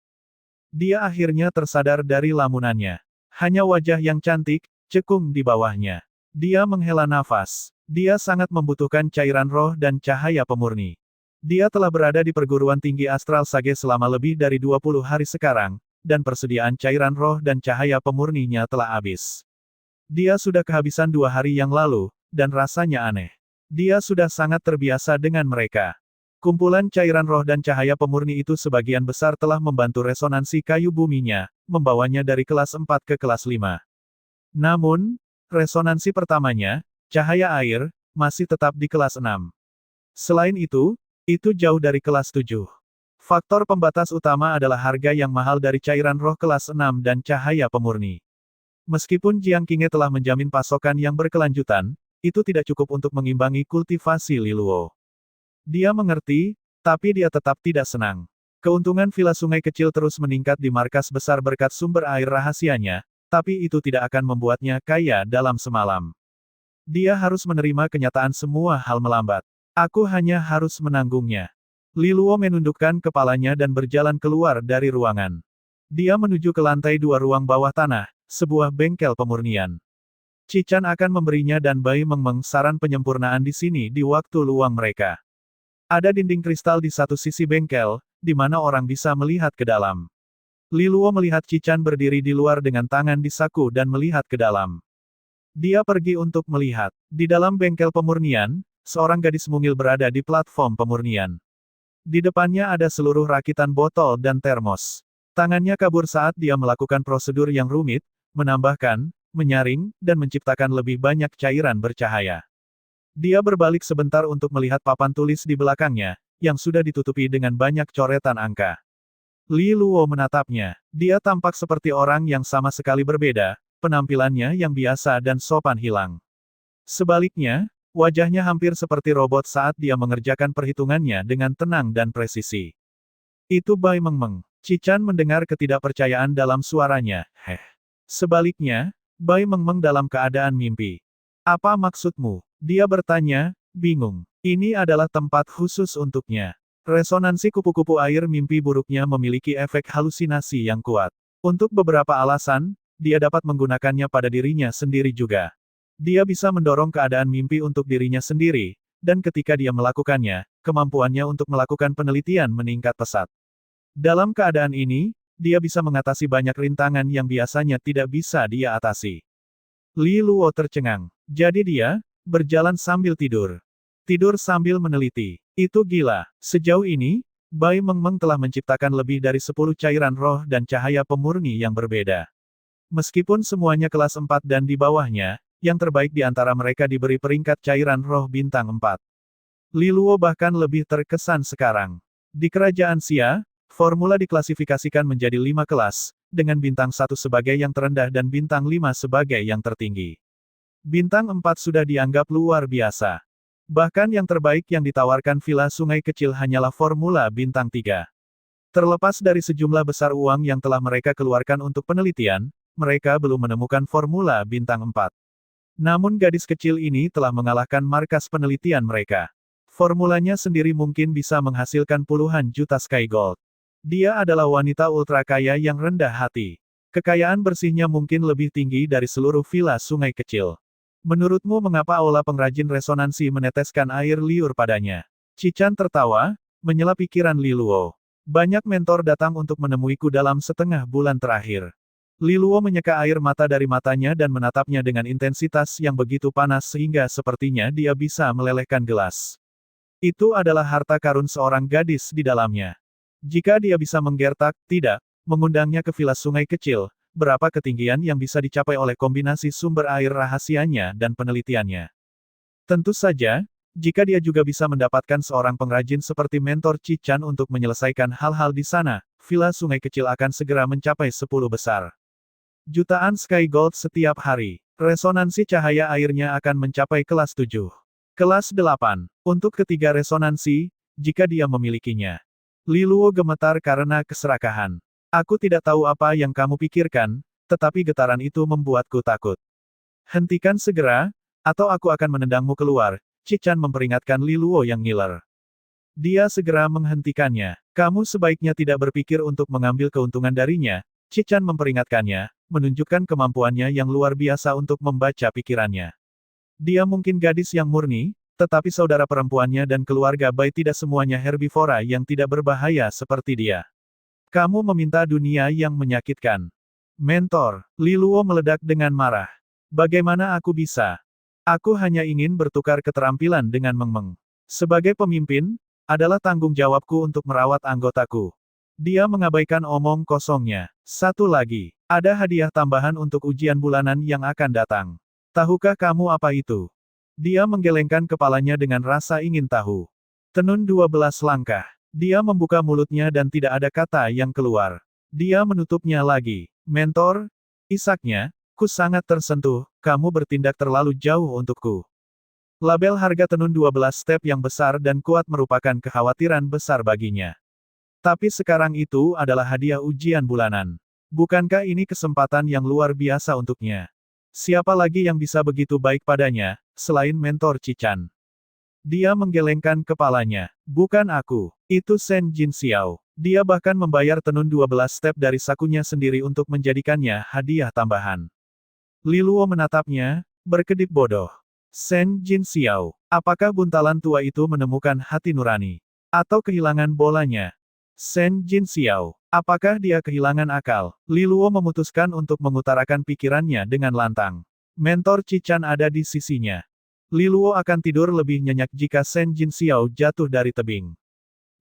A: Dia akhirnya tersadar dari lamunannya. Hanya wajah yang cantik, cekung di bawahnya. Dia menghela nafas. Dia sangat membutuhkan cairan roh dan cahaya pemurni. Dia telah berada di perguruan tinggi astral Sage selama lebih dari 20 hari sekarang, dan persediaan cairan roh dan cahaya pemurninya telah habis. Dia sudah kehabisan 2 hari yang lalu, dan rasanya aneh. Dia sudah sangat terbiasa dengan mereka. Kumpulan cairan roh dan cahaya pemurni itu sebagian besar telah membantu resonansi kayu buminya, membawanya dari kelas 4 ke kelas 5. Namun, resonansi pertamanya, cahaya air, masih tetap di kelas 6. Selain itu jauh dari kelas 7. Faktor pembatas utama adalah harga yang mahal dari cairan roh kelas 6 dan cahaya pemurni. Meskipun Jiang Qinghe telah menjamin pasokan yang berkelanjutan, itu tidak cukup untuk mengimbangi kultivasi Li Luo. Dia mengerti, tapi dia tetap tidak senang. Keuntungan villa sungai kecil terus meningkat di markas besar berkat sumber air rahasianya, tapi itu tidak akan membuatnya kaya dalam semalam. Dia harus menerima kenyataan semua hal melambat. Aku hanya harus menanggungnya. Li Luo menundukkan kepalanya dan berjalan keluar dari ruangan. Dia menuju ke lantai 2 ruang bawah tanah, sebuah bengkel pemurnian. Cichan akan memberinya dan Bai Mengmeng saran penyempurnaan di sini di waktu luang mereka. Ada dinding kristal di satu sisi bengkel, di mana orang bisa melihat ke dalam. Li Luo melihat Cichan berdiri di luar dengan tangan di saku dan melihat ke dalam. Dia pergi untuk melihat. Di dalam bengkel pemurnian, seorang gadis mungil berada di platform pemurnian. Di depannya ada seluruh rakitan botol dan termos. Tangannya kabur saat dia melakukan prosedur yang rumit, menambahkan, menyaring, dan menciptakan lebih banyak cairan bercahaya. Dia berbalik sebentar untuk melihat papan tulis di belakangnya, yang sudah ditutupi dengan banyak coretan angka. Li Luo menatapnya. Dia tampak seperti orang yang sama sekali berbeda, penampilannya yang biasa dan sopan hilang. Sebaliknya, wajahnya hampir seperti robot saat dia mengerjakan perhitungannya dengan tenang dan presisi. Itu Bai Mengmeng. Cichan mendengar ketidakpercayaan dalam suaranya. Sebaliknya, Bai Mengmeng dalam keadaan mimpi. Apa maksudmu? Dia bertanya, bingung. Ini adalah tempat khusus untuknya. Resonansi kupu-kupu air mimpi buruknya memiliki efek halusinasi yang kuat. Untuk beberapa alasan, dia dapat menggunakannya pada dirinya sendiri juga. Dia bisa mendorong keadaan mimpi untuk dirinya sendiri, dan ketika dia melakukannya, kemampuannya untuk melakukan penelitian meningkat pesat. Dalam keadaan ini, dia bisa mengatasi banyak rintangan yang biasanya tidak bisa dia atasi. Li Luo tercengang. Jadi dia berjalan sambil tidur. Tidur sambil meneliti. Itu gila. Sejauh ini, Bai Mengmeng telah menciptakan lebih dari 10 cairan roh dan cahaya pemurni yang berbeda. Meskipun semuanya kelas 4 dan di bawahnya, yang terbaik di antara mereka diberi peringkat cairan roh bintang 4. Li Luo bahkan lebih terkesan sekarang. Di kerajaan Xia, formula diklasifikasikan menjadi 5 kelas, dengan bintang 1 sebagai yang terendah dan bintang 5 sebagai yang tertinggi. Bintang 4 sudah dianggap luar biasa. Bahkan yang terbaik yang ditawarkan villa sungai kecil hanyalah formula bintang 3. Terlepas dari sejumlah besar uang yang telah mereka keluarkan untuk penelitian, mereka belum menemukan formula bintang 4. Namun gadis kecil ini telah mengalahkan markas penelitian mereka. Formulanya sendiri mungkin bisa menghasilkan puluhan juta Sky Gold. Dia adalah wanita ultra kaya yang rendah hati. Kekayaan bersihnya mungkin lebih tinggi dari seluruh villa sungai kecil. Menurutmu mengapa aula pengrajin resonansi meneteskan air liur padanya? Cichan tertawa, menyela pikiran Li Luo. Banyak mentor datang untuk menemuiku dalam setengah bulan terakhir. Li Luo menyeka air mata dari matanya dan menatapnya dengan intensitas yang begitu panas sehingga sepertinya dia bisa melelehkan gelas. Itu adalah harta karun seorang gadis di dalamnya. Jika dia bisa menggertak, tidak, mengundangnya ke villa sungai kecil, berapa ketinggian yang bisa dicapai oleh kombinasi sumber air rahasianya dan penelitiannya. Tentu saja, jika dia juga bisa mendapatkan seorang pengrajin seperti mentor Cichan untuk menyelesaikan hal-hal di sana, villa sungai kecil akan segera mencapai 10 besar. Jutaan Sky Gold setiap hari. Resonansi cahaya airnya akan mencapai kelas 7. Kelas 8. Untuk ketiga resonansi, jika dia memilikinya. Li Luo gemetar karena keserakahan. Aku tidak tahu apa yang kamu pikirkan, tetapi getaran itu membuatku takut. Hentikan segera, atau aku akan menendangmu keluar. Cichan memperingatkan Li Luo yang ngiler. Dia segera menghentikannya. Kamu sebaiknya tidak berpikir untuk mengambil keuntungan darinya, Cichan memperingatkannya, menunjukkan kemampuannya yang luar biasa untuk membaca pikirannya. Dia mungkin gadis yang murni, tetapi saudara perempuannya dan keluarga Bai tidak semuanya herbivora yang tidak berbahaya seperti dia. Kamu meminta dunia yang menyakitkan. Mentor, Li Luo meledak dengan marah. Bagaimana aku bisa? Aku hanya ingin bertukar keterampilan dengan Meng Meng. Sebagai pemimpin, adalah tanggung jawabku untuk merawat anggotaku. Dia mengabaikan omong kosongnya. Satu lagi, ada hadiah tambahan untuk ujian bulanan yang akan datang. Tahukah kamu apa itu? Dia menggelengkan kepalanya dengan rasa ingin tahu. Tenun 12 langkah. Dia membuka mulutnya dan tidak ada kata yang keluar. Dia menutupnya lagi. Mentor, isaknya, ku sangat tersentuh, kamu bertindak terlalu jauh untukku. Label harga tenun 12 step yang besar dan kuat merupakan kekhawatiran besar baginya. Tapi sekarang itu adalah hadiah ujian bulanan. Bukankah ini kesempatan yang luar biasa untuknya? Siapa lagi yang bisa begitu baik padanya, selain mentor Cichan? Dia menggelengkan kepalanya. Bukan aku. Itu Shen Jinxiao. Dia bahkan membayar tenun 12 step dari sakunya sendiri untuk menjadikannya hadiah tambahan. Li Luo menatapnya, berkedip bodoh. Shen Jinxiao. Apakah buntalan tua itu menemukan hati nurani? Atau kehilangan bolanya? Shen Jinxiao. Apakah dia kehilangan akal? Li Luo memutuskan untuk mengutarakan pikirannya dengan lantang. Mentor Cichan ada di sisinya. Li Luo akan tidur lebih nyenyak jika Shen Jinxiao jatuh dari tebing.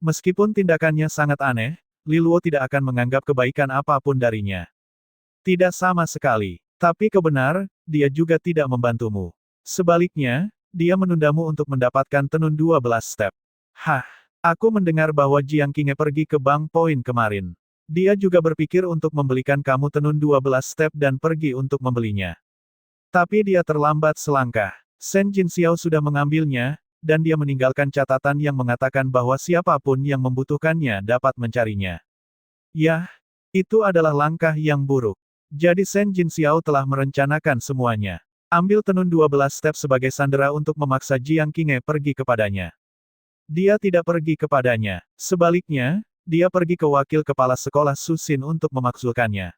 A: Meskipun tindakannya sangat aneh, Li Luo tidak akan menganggap kebaikan apapun darinya. Tidak sama sekali. Tapi kebenar, dia juga tidak membantumu. Sebaliknya, dia menundamu untuk mendapatkan tenun 12 step. Hah, aku mendengar bahwa Jiang Qinghe pergi ke Bank Point kemarin. Dia juga berpikir untuk membelikan kamu tenun 12 step dan pergi untuk membelinya. Tapi dia terlambat selangkah. Shen Jinxiao sudah mengambilnya, dan dia meninggalkan catatan yang mengatakan bahwa siapapun yang membutuhkannya dapat mencarinya. Yah, itu adalah langkah yang buruk. Jadi Shen Jinxiao telah merencanakan semuanya. Ambil tenun 12 step sebagai sandera untuk memaksa Jiang Qinghe pergi kepadanya. Dia tidak pergi kepadanya. Sebaliknya, dia pergi ke wakil kepala sekolah Susin untuk memaksulkannya.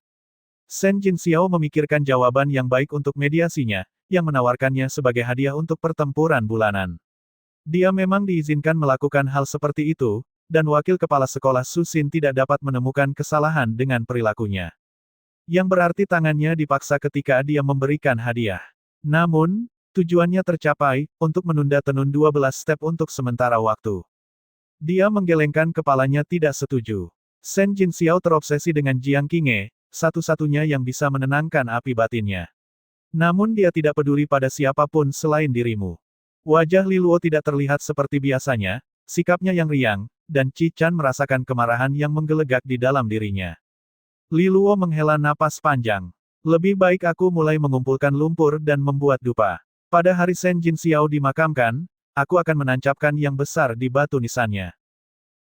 A: Shen Jinxiao memikirkan jawaban yang baik untuk mediasinya, yang menawarkannya sebagai hadiah untuk pertempuran bulanan. Dia memang diizinkan melakukan hal seperti itu, dan wakil kepala sekolah Susin tidak dapat menemukan kesalahan dengan perilakunya. Yang berarti tangannya dipaksa ketika dia memberikan hadiah. Namun, tujuannya tercapai, untuk menunda tenun 12 step untuk sementara waktu. Dia menggelengkan kepalanya tidak setuju. Shen Jinxiao terobsesi dengan Jiang Qinghe, satu-satunya yang bisa menenangkan api batinnya. Namun dia tidak peduli pada siapapun selain dirimu. Wajah Li Luo tidak terlihat seperti biasanya, sikapnya yang riang, dan Cichan merasakan kemarahan yang menggelegak di dalam dirinya. Li Luo menghela napas panjang. Lebih baik aku mulai mengumpulkan lumpur dan membuat dupa. Pada hari Shen Jinxiao dimakamkan, aku akan menancapkan yang besar di batu nisannya.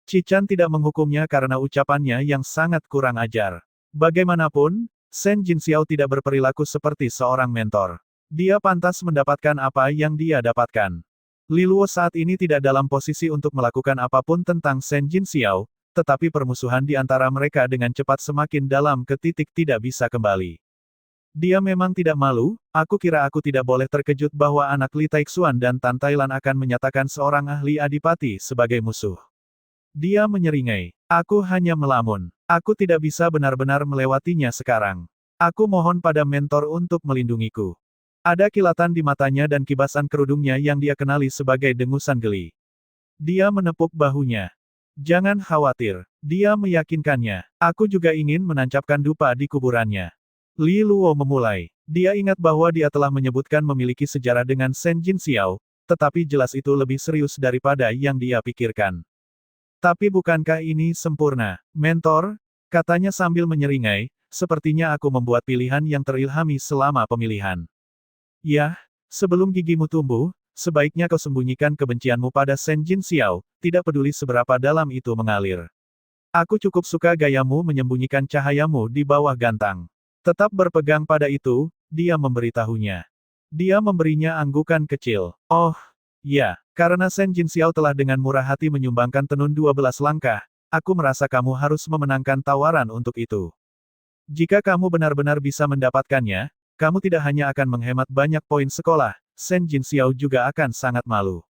A: Cichan tidak menghukumnya karena ucapannya yang sangat kurang ajar. Bagaimanapun, Shen Jinxiao tidak berperilaku seperti seorang mentor. Dia pantas mendapatkan apa yang dia dapatkan. Li Luo saat ini tidak dalam posisi untuk melakukan apapun tentang Shen Jinxiao, tetapi permusuhan di antara mereka dengan cepat semakin dalam ke titik tidak bisa kembali. Dia memang tidak malu, aku kira aku tidak boleh terkejut bahwa anak Li Taixuan dan Tan Tailan akan menyatakan seorang ahli adipati sebagai musuh. Dia menyeringai. Aku hanya melamun. Aku tidak bisa benar-benar melewatinya sekarang. Aku mohon pada mentor untuk melindungiku. Ada kilatan di matanya dan kibasan kerudungnya yang dia kenali sebagai dengusan geli. Dia menepuk bahunya. Jangan khawatir. Dia meyakinkannya. Aku juga ingin menancapkan dupa di kuburannya. Li Luo memulai. Dia ingat bahwa dia telah menyebutkan memiliki sejarah dengan Shen Jinxiao, tetapi jelas itu lebih serius daripada yang dia pikirkan. Tapi bukankah ini sempurna, mentor? Katanya sambil menyeringai, sepertinya aku membuat pilihan yang terilhami selama pemilihan. Yah, sebelum gigimu tumbuh, sebaiknya kau sembunyikan kebencianmu pada Shen Jinxiao, tidak peduli seberapa dalam itu mengalir. Aku cukup suka gayamu menyembunyikan cahayamu di bawah gantang. Tetap berpegang pada itu, dia memberitahunya. Dia memberinya anggukan kecil. Oh, Ya, karena Shen Jinxiao telah dengan murah hati menyumbangkan tenun 12 langkah, aku merasa kamu harus memenangkan tawaran untuk itu. Jika kamu benar-benar bisa mendapatkannya, kamu tidak hanya akan menghemat banyak poin sekolah, Shen Jinxiao juga akan sangat malu.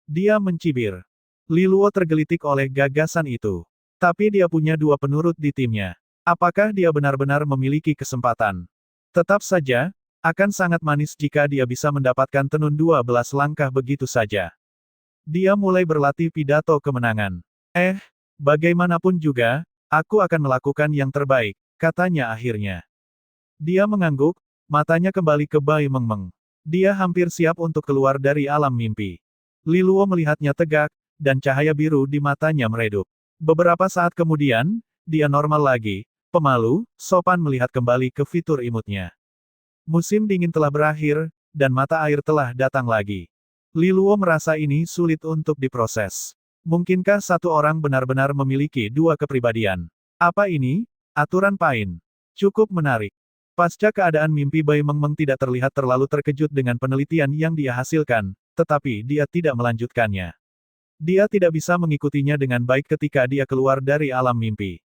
A: Dia mencibir. Li Luo tergelitik oleh gagasan itu. Tapi dia punya dua penurut di timnya. Apakah dia benar-benar memiliki kesempatan? Tetap saja, akan sangat manis jika dia bisa mendapatkan tenun 12 langkah begitu saja. Dia mulai berlatih pidato kemenangan. Bagaimanapun juga, aku akan melakukan yang terbaik, katanya akhirnya. Dia mengangguk, matanya kembali ke Bai Mengmeng. Dia hampir siap untuk keluar dari alam mimpi. Li Luo melihatnya tegak, dan cahaya biru di matanya meredup. Beberapa saat kemudian, dia normal lagi, pemalu, sopan melihat kembali ke fitur imutnya. Musim dingin telah berakhir, dan mata air telah datang lagi. Li Luo merasa ini sulit untuk diproses. Mungkinkah satu orang benar-benar memiliki dua kepribadian? Apa ini? Aturan Pain. Cukup menarik. Pasca keadaan mimpi Bai Mengmeng tidak terlihat terlalu terkejut dengan penelitian yang dia hasilkan, tetapi dia tidak melanjutkannya. Dia tidak bisa mengikutinya dengan baik ketika dia keluar dari alam mimpi.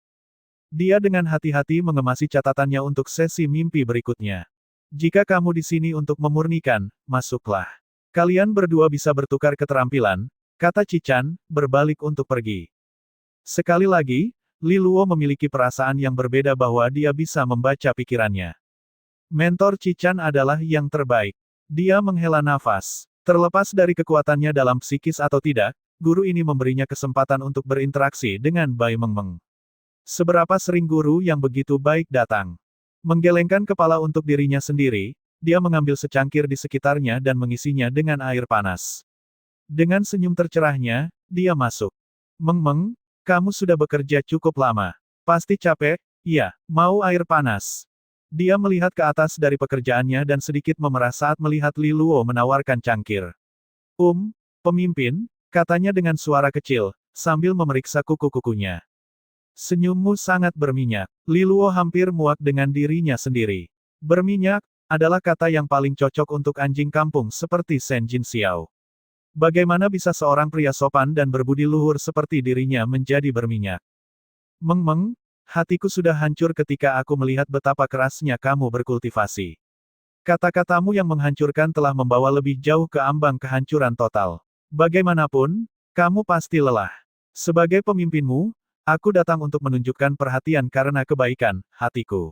A: Dia dengan hati-hati mengemasi catatannya untuk sesi mimpi berikutnya. Jika kamu di sini untuk memurnikan, masuklah. Kalian berdua bisa bertukar keterampilan, kata Cichan, berbalik untuk pergi. Sekali lagi, Li Luo memiliki perasaan yang berbeda bahwa dia bisa membaca pikirannya. Mentor Cichan adalah yang terbaik. Dia menghela nafas. Terlepas dari kekuatannya dalam psikis atau tidak, guru ini memberinya kesempatan untuk berinteraksi dengan Bai Mengmeng. Seberapa sering guru yang begitu baik datang? Menggelengkan kepala untuk dirinya sendiri, dia mengambil secangkir di sekitarnya dan mengisinya dengan air panas. Dengan senyum tercerahnya, dia masuk. Mengmeng, kamu sudah bekerja cukup lama. Pasti capek? Iya, mau air panas. Dia melihat ke atas dari pekerjaannya dan sedikit memerah saat melihat Li Luo menawarkan cangkir. Pemimpin, katanya dengan suara kecil, sambil memeriksa kuku-kukunya. Senyummu sangat berminyak. Li Luo hampir muak dengan dirinya sendiri. Berminyak, adalah kata yang paling cocok untuk anjing kampung seperti Shen Jinxiao. Bagaimana bisa seorang pria sopan dan berbudi luhur seperti dirinya menjadi berminyak? Mengmeng, hatiku sudah hancur ketika aku melihat betapa kerasnya kamu berkultivasi. Kata-katamu yang menghancurkan telah membawa lebih jauh ke ambang kehancuran total. Bagaimanapun, kamu pasti lelah. Sebagai pemimpinmu, aku datang untuk menunjukkan perhatian karena kebaikan hatiku.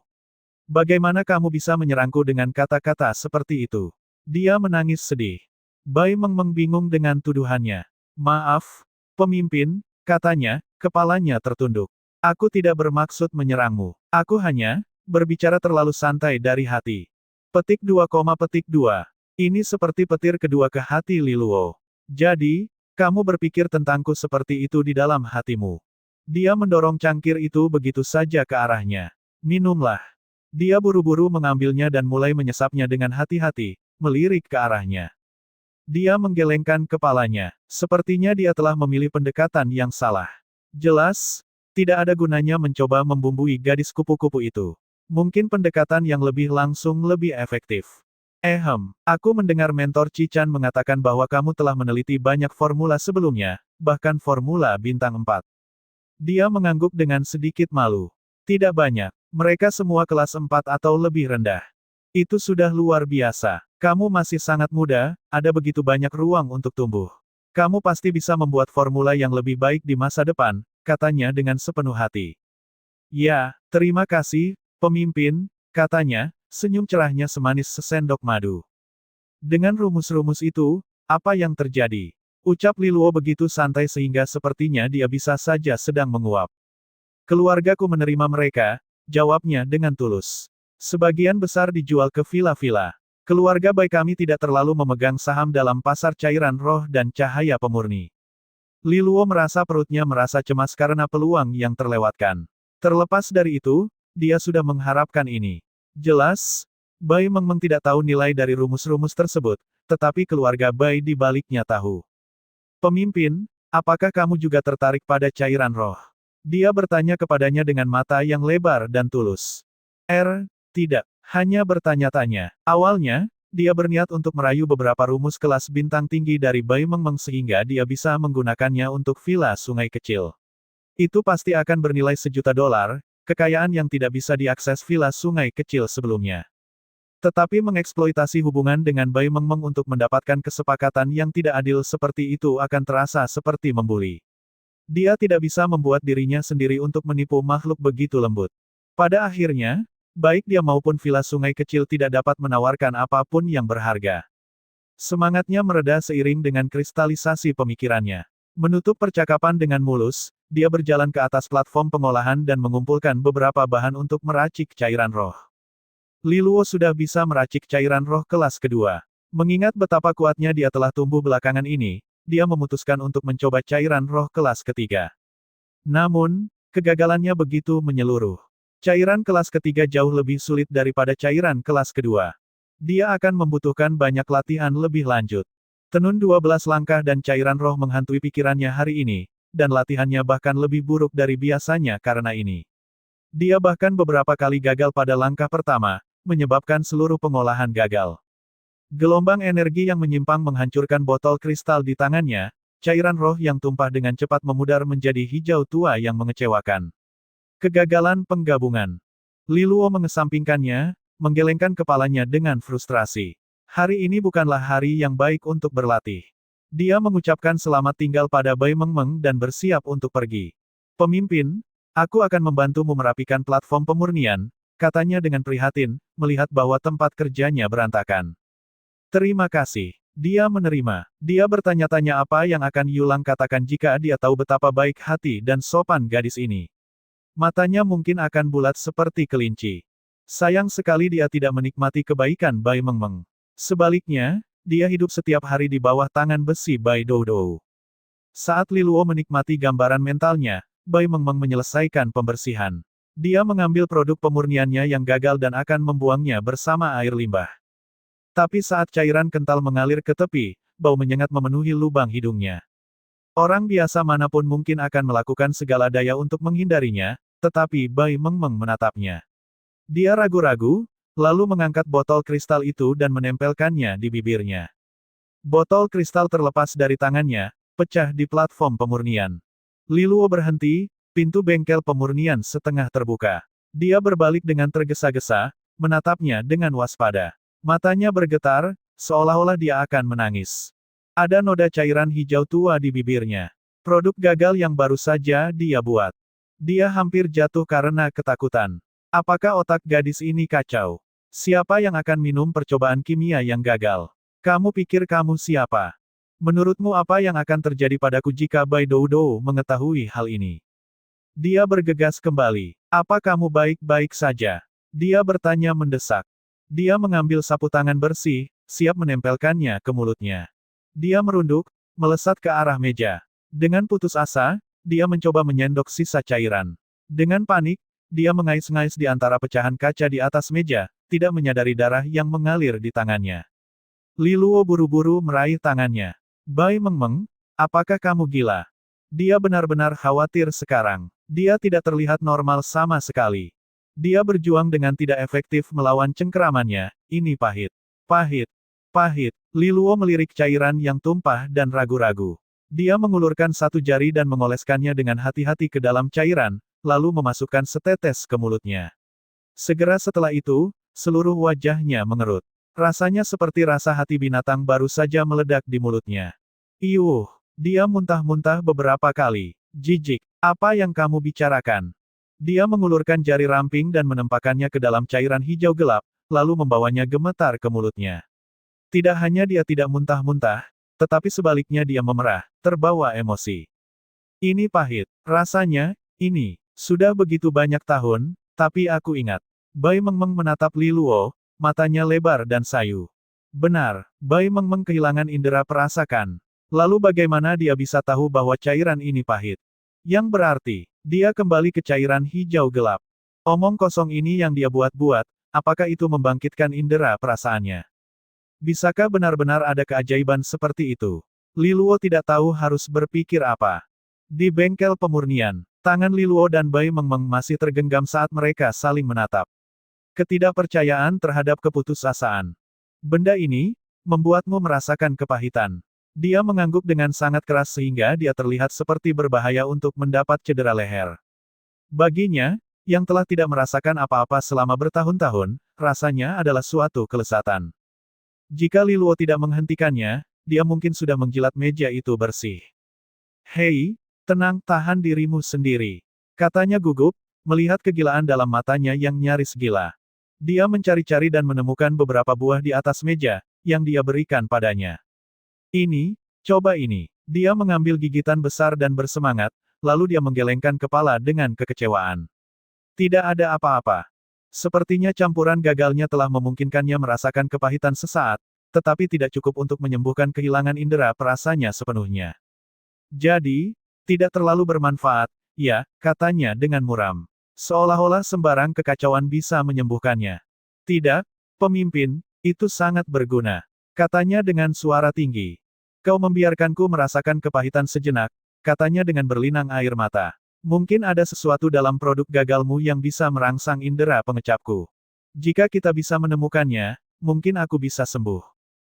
A: Bagaimana kamu bisa menyerangku dengan kata-kata seperti itu? Dia menangis sedih. Bai Mengmeng bingung dengan tuduhannya. Maaf, pemimpin, katanya, kepalanya tertunduk. Aku tidak bermaksud menyerangmu. Aku hanya berbicara terlalu santai dari hati. Petik 2, petik 2. Ini seperti petir kedua ke hati Li Luo. Jadi, kamu berpikir tentangku seperti itu di dalam hatimu. Dia mendorong cangkir itu begitu saja ke arahnya. Minumlah. Dia buru-buru mengambilnya dan mulai menyesapnya dengan hati-hati, melirik ke arahnya. Dia menggelengkan kepalanya. Sepertinya dia telah memilih pendekatan yang salah. Jelas, tidak ada gunanya mencoba membumbui gadis kupu-kupu itu. Mungkin pendekatan yang lebih langsung lebih efektif. Aku mendengar mentor Cichan mengatakan bahwa kamu telah meneliti banyak formula sebelumnya, bahkan formula bintang 4. Dia mengangguk dengan sedikit malu. Tidak banyak. Mereka semua kelas 4 atau lebih rendah. Itu sudah luar biasa. Kamu masih sangat muda, ada begitu banyak ruang untuk tumbuh. Kamu pasti bisa membuat formula yang lebih baik di masa depan, katanya dengan sepenuh hati. Ya, terima kasih, pemimpin, katanya, senyum cerahnya semanis sesendok madu. Dengan rumus-rumus itu, apa yang terjadi? Ucap Li Luo begitu santai sehingga sepertinya dia bisa saja sedang menguap. Keluargaku menerima mereka, jawabnya dengan tulus. Sebagian besar dijual ke villa-villa. Keluarga baik kami tidak terlalu memegang saham dalam pasar cairan roh dan cahaya pemurni. Li Luo merasa perutnya merasa cemas karena peluang yang terlewatkan. Terlepas dari itu, dia sudah mengharapkan ini. Jelas, Bai Mengmeng tidak tahu nilai dari rumus-rumus tersebut, tetapi keluarga Bai di baliknya tahu. Pemimpin, apakah kamu juga tertarik pada cairan roh? Dia bertanya kepadanya dengan mata yang lebar dan tulus. Tidak. Hanya bertanya-tanya. Awalnya, dia berniat untuk merayu beberapa rumus kelas bintang tinggi dari Bai Mengmeng sehingga dia bisa menggunakannya untuk villa sungai kecil. Itu pasti akan bernilai $1.000.000, kekayaan yang tidak bisa diakses villa sungai kecil sebelumnya. Tetapi mengeksploitasi hubungan dengan Bai Mengmeng untuk mendapatkan kesepakatan yang tidak adil seperti itu akan terasa seperti membuli. Dia tidak bisa membuat dirinya sendiri untuk menipu makhluk begitu lembut. Pada akhirnya, baik dia maupun villa sungai kecil tidak dapat menawarkan apapun yang berharga. Semangatnya mereda seiring dengan kristalisasi pemikirannya. Menutup percakapan dengan mulus, dia berjalan ke atas platform pengolahan dan mengumpulkan beberapa bahan untuk meracik cairan roh. Li Luo sudah bisa meracik cairan roh kelas kedua. Mengingat betapa kuatnya dia telah tumbuh belakangan ini, dia memutuskan untuk mencoba cairan roh kelas ketiga. Namun, kegagalannya begitu menyeluruh. Cairan kelas ketiga jauh lebih sulit daripada cairan kelas kedua. Dia akan membutuhkan banyak latihan lebih lanjut. Tenun 12 langkah dan cairan roh menghantui pikirannya hari ini, dan latihannya bahkan lebih buruk dari biasanya karena ini. Dia bahkan beberapa kali gagal pada langkah pertama, menyebabkan seluruh pengolahan gagal. Gelombang energi yang menyimpang menghancurkan botol kristal di tangannya, cairan roh yang tumpah dengan cepat memudar menjadi hijau tua yang mengecewakan. Kegagalan penggabungan. Li Luo mengesampingkannya, menggelengkan kepalanya dengan frustrasi. Hari ini bukanlah hari yang baik untuk berlatih. Dia mengucapkan selamat tinggal pada Bai Mengmeng dan bersiap untuk pergi. Pemimpin, aku akan membantumu merapikan platform pemurnian, katanya dengan prihatin, melihat bahwa tempat kerjanya berantakan. Terima kasih. Dia menerima. Dia bertanya-tanya apa yang akan Yulang katakan jika dia tahu betapa baik hati dan sopan gadis ini. Matanya mungkin akan bulat seperti kelinci. Sayang sekali dia tidak menikmati kebaikan Bai Mengmeng. Sebaliknya, dia hidup setiap hari di bawah tangan besi Bai Doudou. Saat Li Luo menikmati gambaran mentalnya, Bai Mengmeng menyelesaikan pembersihan. Dia mengambil produk pemurniannya yang gagal dan akan membuangnya bersama air limbah. Tapi saat cairan kental mengalir ke tepi, bau menyengat memenuhi lubang hidungnya. Orang biasa manapun mungkin akan melakukan segala daya untuk menghindarinya, tetapi Bai Mengmeng menatapnya. Dia ragu-ragu, lalu mengangkat botol kristal itu dan menempelkannya di bibirnya. Botol kristal terlepas dari tangannya, pecah di platform pemurnian. Li Luo berhenti, pintu bengkel pemurnian setengah terbuka. Dia berbalik dengan tergesa-gesa, menatapnya dengan waspada. Matanya bergetar, seolah-olah dia akan menangis. Ada noda cairan hijau tua di bibirnya. Produk gagal yang baru saja dia buat. Dia hampir jatuh karena ketakutan. Apakah otak gadis ini kacau? Siapa yang akan minum percobaan kimia yang gagal? Kamu pikir kamu siapa? Menurutmu apa yang akan terjadi padaku jika Bai Doudou mengetahui hal ini? Dia bergegas kembali. Apa kamu baik-baik saja? Dia bertanya mendesak. Dia mengambil sapu tangan bersih, siap menempelkannya ke mulutnya. Dia merunduk, melesat ke arah meja. Dengan putus asa, dia mencoba menyendok sisa cairan. Dengan panik, dia mengais-ngais di antara pecahan kaca di atas meja, tidak menyadari darah yang mengalir di tangannya. Li Luo buru-buru meraih tangannya. Bai Mengmeng, apakah kamu gila? Dia benar-benar khawatir sekarang. Dia tidak terlihat normal sama sekali. Dia berjuang dengan tidak efektif melawan cengkeramannya, ini pahit. Pahit. Pahit. Li Luo melirik cairan yang tumpah dan ragu-ragu. Dia mengulurkan satu jari dan mengoleskannya dengan hati-hati ke dalam cairan, lalu memasukkan setetes ke mulutnya. Segera setelah itu, seluruh wajahnya mengerut. Rasanya seperti rasa hati binatang baru saja meledak di mulutnya. Iuh, dia muntah-muntah beberapa kali. Jijik, apa yang kamu bicarakan? Dia mengulurkan jari ramping dan menempatkannya ke dalam cairan hijau gelap, lalu membawanya gemetar ke mulutnya. Tidak hanya dia tidak muntah-muntah, tetapi sebaliknya dia memerah, terbawa emosi. Ini pahit. Rasanya, ini. Sudah begitu banyak tahun, tapi aku ingat. Bai Mengmeng menatap Li Luo, matanya lebar dan sayu. Benar, Bai Mengmeng kehilangan indera perasakan. Lalu bagaimana dia bisa tahu bahwa cairan ini pahit? Yang berarti, dia kembali ke cairan hijau gelap. Omong kosong ini yang dia buat-buat, apakah itu membangkitkan indera perasaannya? Bisakah benar-benar ada keajaiban seperti itu? Li Luo tidak tahu harus berpikir apa. Di bengkel pemurnian, tangan Li Luo dan Bai Mengmeng masih tergenggam saat mereka saling menatap. Ketidakpercayaan terhadap keputusasaan. Benda ini, membuatmu merasakan kepahitan. Dia mengangguk dengan sangat keras sehingga dia terlihat seperti berbahaya untuk mendapat cedera leher. Baginya, yang telah tidak merasakan apa-apa selama bertahun-tahun, rasanya adalah suatu kelezatan. Jika Li Luo tidak menghentikannya, dia mungkin sudah menjilat meja itu bersih. Hei, tenang, tahan dirimu sendiri. Katanya gugup, melihat kegilaan dalam matanya yang nyaris gila. Dia mencari-cari dan menemukan beberapa buah di atas meja, yang dia berikan padanya. Ini, coba ini. Dia mengambil gigitan besar dan bersemangat, lalu dia menggelengkan kepala dengan kekecewaan. Tidak ada apa-apa. Sepertinya campuran gagalnya telah memungkinkannya merasakan kepahitan sesaat, tetapi tidak cukup untuk menyembuhkan kehilangan indera perasanya sepenuhnya. Jadi, tidak terlalu bermanfaat, ya, katanya dengan muram. Seolah-olah sembarang kekacauan bisa menyembuhkannya. Tidak, pemimpin, itu sangat berguna. Katanya dengan suara tinggi. Kau membiarkanku merasakan kepahitan sejenak, katanya dengan berlinang air mata. Mungkin ada sesuatu dalam produk gagalmu yang bisa merangsang indera pengecapku. Jika kita bisa menemukannya, mungkin aku bisa sembuh.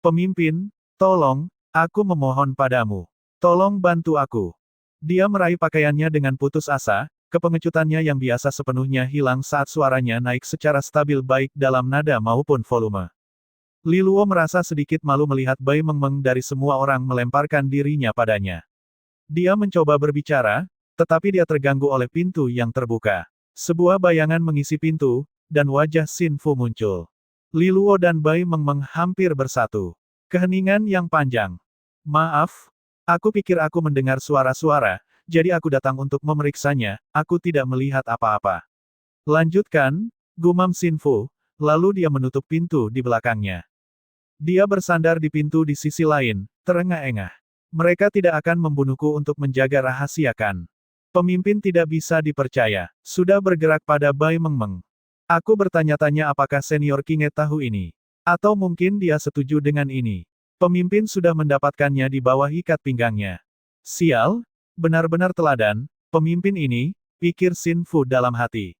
A: Pemimpin, tolong, aku memohon padamu. Tolong bantu aku. Dia meraih pakaiannya dengan putus asa, kepengecutannya yang biasa sepenuhnya hilang saat suaranya naik secara stabil baik dalam nada maupun volume. Li Luo merasa sedikit malu melihat Bai Mengmeng dari semua orang melemparkan dirinya padanya. Dia mencoba berbicara, tetapi dia terganggu oleh pintu yang terbuka. Sebuah bayangan mengisi pintu, dan wajah Xin Fu muncul. Li Luo dan Bai Mengmeng hampir bersatu. Keheningan yang panjang. Maaf, aku pikir aku mendengar suara-suara, jadi aku datang untuk memeriksanya, aku tidak melihat apa-apa. Lanjutkan, gumam Xin Fu, lalu dia menutup pintu di belakangnya. Dia bersandar di pintu di sisi lain, terengah-engah. Mereka tidak akan membunuhku untuk menjaga rahasia kan? Pemimpin tidak bisa dipercaya. Sudah bergerak pada Bai Mengmeng. Aku bertanya-tanya apakah senior Kinge tahu ini. Atau mungkin dia setuju dengan ini. Pemimpin sudah mendapatkannya di bawah ikat pinggangnya. Sial, benar-benar teladan, pemimpin ini, pikir Xin Fu dalam hati.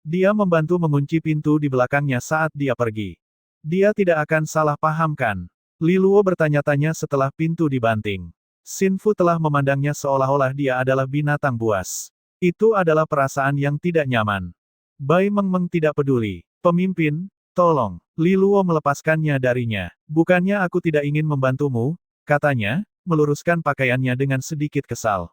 A: Dia membantu mengunci pintu di belakangnya saat dia pergi. Dia tidak akan salah paham kan? Li Luo bertanya-tanya setelah pintu dibanting. Xin Fu telah memandangnya seolah-olah dia adalah binatang buas. Itu adalah perasaan yang tidak nyaman. Bai Mengmeng tidak peduli. Pemimpin, tolong. Li Luo melepaskannya darinya. Bukannya aku tidak ingin membantumu, katanya, meluruskan pakaiannya dengan sedikit kesal.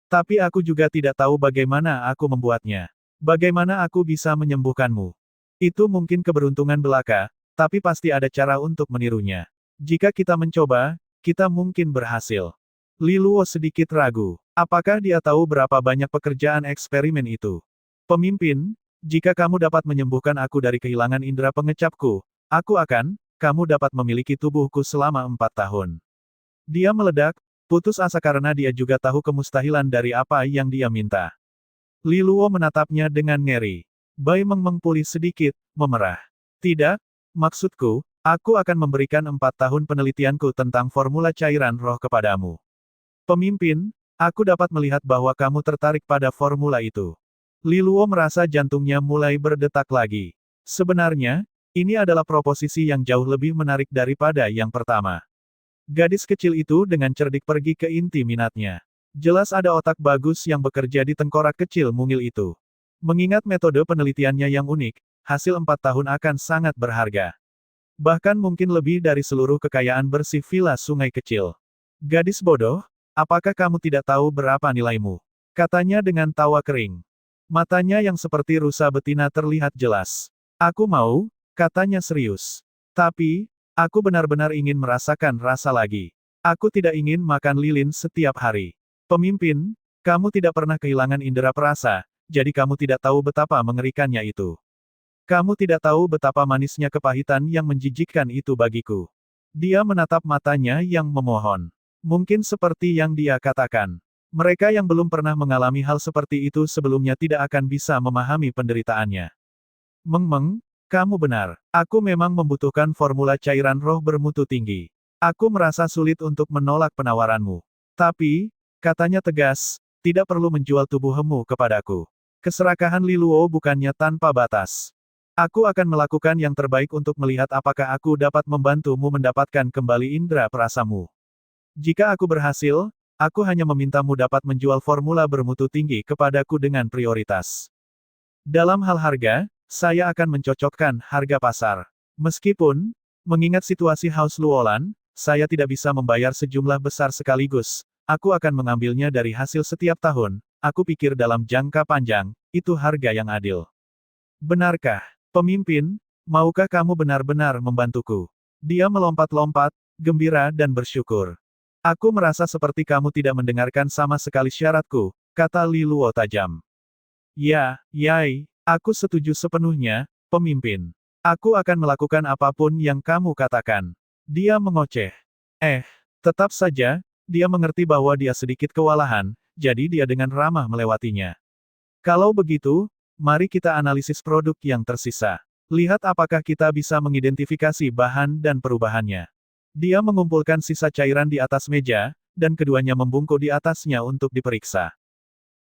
A: Tapi aku juga tidak tahu bagaimana aku membuatnya. Bagaimana aku bisa menyembuhkanmu? Itu mungkin keberuntungan belaka, tapi pasti ada cara untuk menirunya. Jika kita mencoba, kita mungkin berhasil. Li Luo sedikit ragu. Apakah dia tahu berapa banyak pekerjaan eksperimen itu? Pemimpin, jika kamu dapat menyembuhkan aku dari kehilangan indera pengecapku, kamu dapat memiliki tubuhku selama 4 tahun. Dia meledak, putus asa karena dia juga tahu kemustahilan dari apa yang dia minta. Li Luo menatapnya dengan ngeri. Bai Mengmeng pulih sedikit, memerah. Tidak, maksudku, aku akan memberikan 4 tahun penelitianku tentang formula cairan roh kepadamu. Pemimpin, aku dapat melihat bahwa kamu tertarik pada formula itu. Li Luo merasa jantungnya mulai berdetak lagi. Sebenarnya, ini adalah proposisi yang jauh lebih menarik daripada yang pertama. Gadis kecil itu dengan cerdik pergi ke inti minatnya. Jelas ada otak bagus yang bekerja di tengkorak kecil mungil itu. Mengingat metode penelitiannya yang unik, hasil 4 tahun akan sangat berharga. Bahkan mungkin lebih dari seluruh kekayaan bersih villa sungai kecil. Gadis bodoh, apakah kamu tidak tahu berapa nilaimu? Katanya dengan tawa kering. Matanya yang seperti rusa betina terlihat jelas. Aku mau, katanya serius. Tapi, aku benar-benar ingin merasakan rasa lagi. Aku tidak ingin makan lilin setiap hari. Pemimpin, kamu tidak pernah kehilangan indera perasa, jadi kamu tidak tahu betapa mengerikannya itu. Kamu tidak tahu betapa manisnya kepahitan yang menjijikkan itu bagiku. Dia menatap matanya yang memohon. Mungkin seperti yang dia katakan. Mereka yang belum pernah mengalami hal seperti itu sebelumnya tidak akan bisa memahami penderitaannya. Mengmeng, kamu benar. Aku memang membutuhkan formula cairan roh bermutu tinggi. Aku merasa sulit untuk menolak penawaranmu. Tapi, katanya tegas, tidak perlu menjual tubuhmu kepadaku. Keserakahan Li Luo bukannya tanpa batas. Aku akan melakukan yang terbaik untuk melihat apakah aku dapat membantumu mendapatkan kembali indera perasamu. Jika aku berhasil, aku hanya memintamu dapat menjual formula bermutu tinggi kepadaku dengan prioritas. Dalam hal harga, saya akan mencocokkan harga pasar. Meskipun, mengingat situasi House Luolan, saya tidak bisa membayar sejumlah besar sekaligus. Aku akan mengambilnya dari hasil setiap tahun. Aku pikir dalam jangka panjang, itu harga yang adil. Benarkah, pemimpin, maukah kamu benar-benar membantuku? Dia melompat-lompat, gembira dan bersyukur. Aku merasa seperti kamu tidak mendengarkan sama sekali syaratku, kata Li Luo tajam. Ya, Yai, aku setuju sepenuhnya, pemimpin. Aku akan melakukan apapun yang kamu katakan. Dia mengoceh. Tetap saja, dia mengerti bahwa dia sedikit kewalahan, jadi dia dengan ramah melewatinya. Kalau begitu, mari kita analisis produk yang tersisa. Lihat apakah kita bisa mengidentifikasi bahan dan perubahannya. Dia mengumpulkan sisa cairan di atas meja, dan keduanya membungkuk di atasnya untuk diperiksa.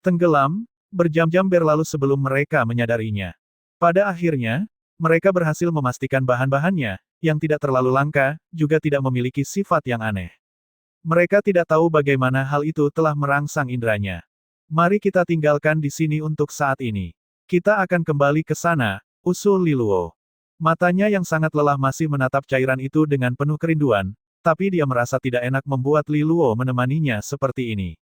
A: Tenggelam, berjam-jam berlalu sebelum mereka menyadarinya. Pada akhirnya, mereka berhasil memastikan bahan-bahannya, yang tidak terlalu langka, juga tidak memiliki sifat yang aneh. Mereka tidak tahu bagaimana hal itu telah merangsang inderanya. Mari kita tinggalkan di sini untuk saat ini. Kita akan kembali ke sana, usul Li Luo. Matanya yang sangat lelah masih menatap cairan itu dengan penuh kerinduan, tapi dia merasa tidak enak membuat Li Luo menemaninya seperti ini.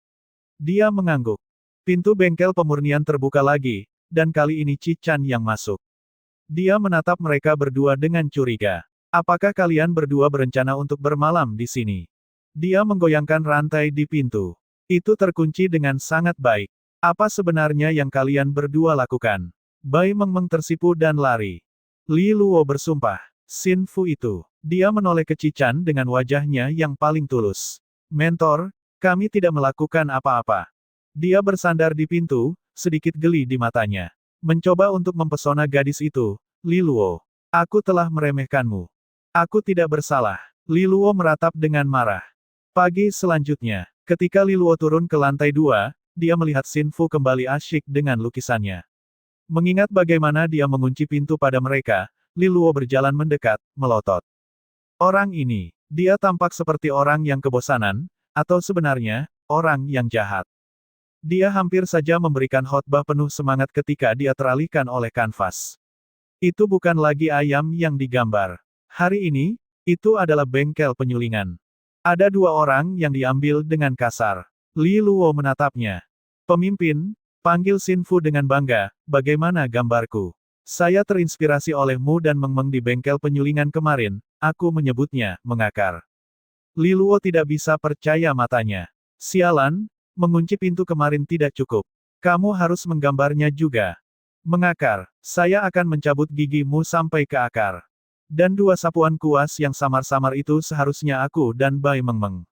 A: Dia mengangguk. Pintu bengkel pemurnian terbuka lagi, dan kali ini Chi Chan yang masuk. Dia menatap mereka berdua dengan curiga. Apakah kalian berdua berencana untuk bermalam di sini? Dia menggoyangkan rantai di pintu. Itu terkunci dengan sangat baik. Apa sebenarnya yang kalian berdua lakukan? Bai Mengmeng tersipu dan lari. Li Luo bersumpah. Xin Fu itu. Dia menoleh ke Chi Chan dengan wajahnya yang paling tulus. Mentor, kami tidak melakukan apa-apa. Dia bersandar di pintu, sedikit geli di matanya. Mencoba untuk mempesona gadis itu, Li Luo. Aku telah meremehkanmu. Aku tidak bersalah. Li Luo meratap dengan marah. Pagi selanjutnya, ketika Li Luo turun ke lantai 2, dia melihat Xin Fu kembali asyik dengan lukisannya. Mengingat bagaimana dia mengunci pintu pada mereka, Li Luo berjalan mendekat, melotot. Orang ini, dia tampak seperti orang yang kebosanan, atau sebenarnya, orang yang jahat. Dia hampir saja memberikan khotbah penuh semangat ketika dia teralihkan oleh kanvas. Itu bukan lagi ayam yang digambar. Hari ini, itu adalah bengkel penyulingan. Ada dua orang yang diambil dengan kasar. Li Luo menatapnya. Pemimpin, panggil Xin Fu dengan bangga, bagaimana gambarku? Saya terinspirasi olehmu dan Mengmeng di bengkel penyulingan kemarin, aku menyebutnya, mengakar. Li Luo tidak bisa percaya matanya. Sialan, mengunci pintu kemarin tidak cukup. Kamu harus menggambarnya juga. Mengakar, saya akan mencabut gigimu sampai ke akar. Dan dua sapuan kuas yang samar-samar itu seharusnya aku dan Bai Mengmeng.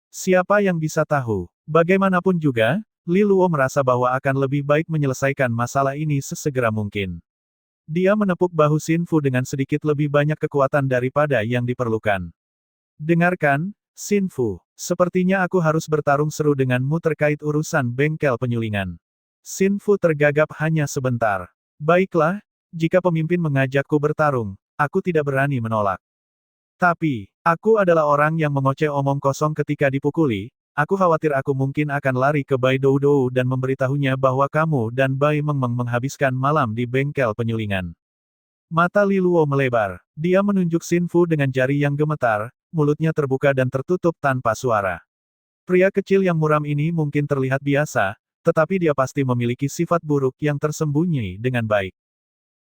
A: Siapa yang bisa tahu? Bagaimanapun juga, Li Luo merasa bahwa akan lebih baik menyelesaikan masalah ini sesegera mungkin. Dia menepuk bahu Xin Fu dengan sedikit lebih banyak kekuatan daripada yang diperlukan. Dengarkan, Xin Fu, sepertinya aku harus bertarung seru denganmu terkait urusan bengkel penyulingan. Xin Fu tergagap hanya sebentar. Baiklah, jika pemimpin mengajakku bertarung, aku tidak berani menolak. Tapi, aku adalah orang yang mengoceh omong kosong ketika dipukuli, aku khawatir aku mungkin akan lari ke Bai Doudou dan memberitahunya bahwa kamu dan Bai Mengmeng menghabiskan malam di bengkel penyulingan. Mata Li Luo melebar. Dia menunjuk Xin Fu dengan jari yang gemetar, mulutnya terbuka dan tertutup tanpa suara. Pria kecil yang muram ini mungkin terlihat biasa, tetapi dia pasti memiliki sifat buruk yang tersembunyi dengan baik.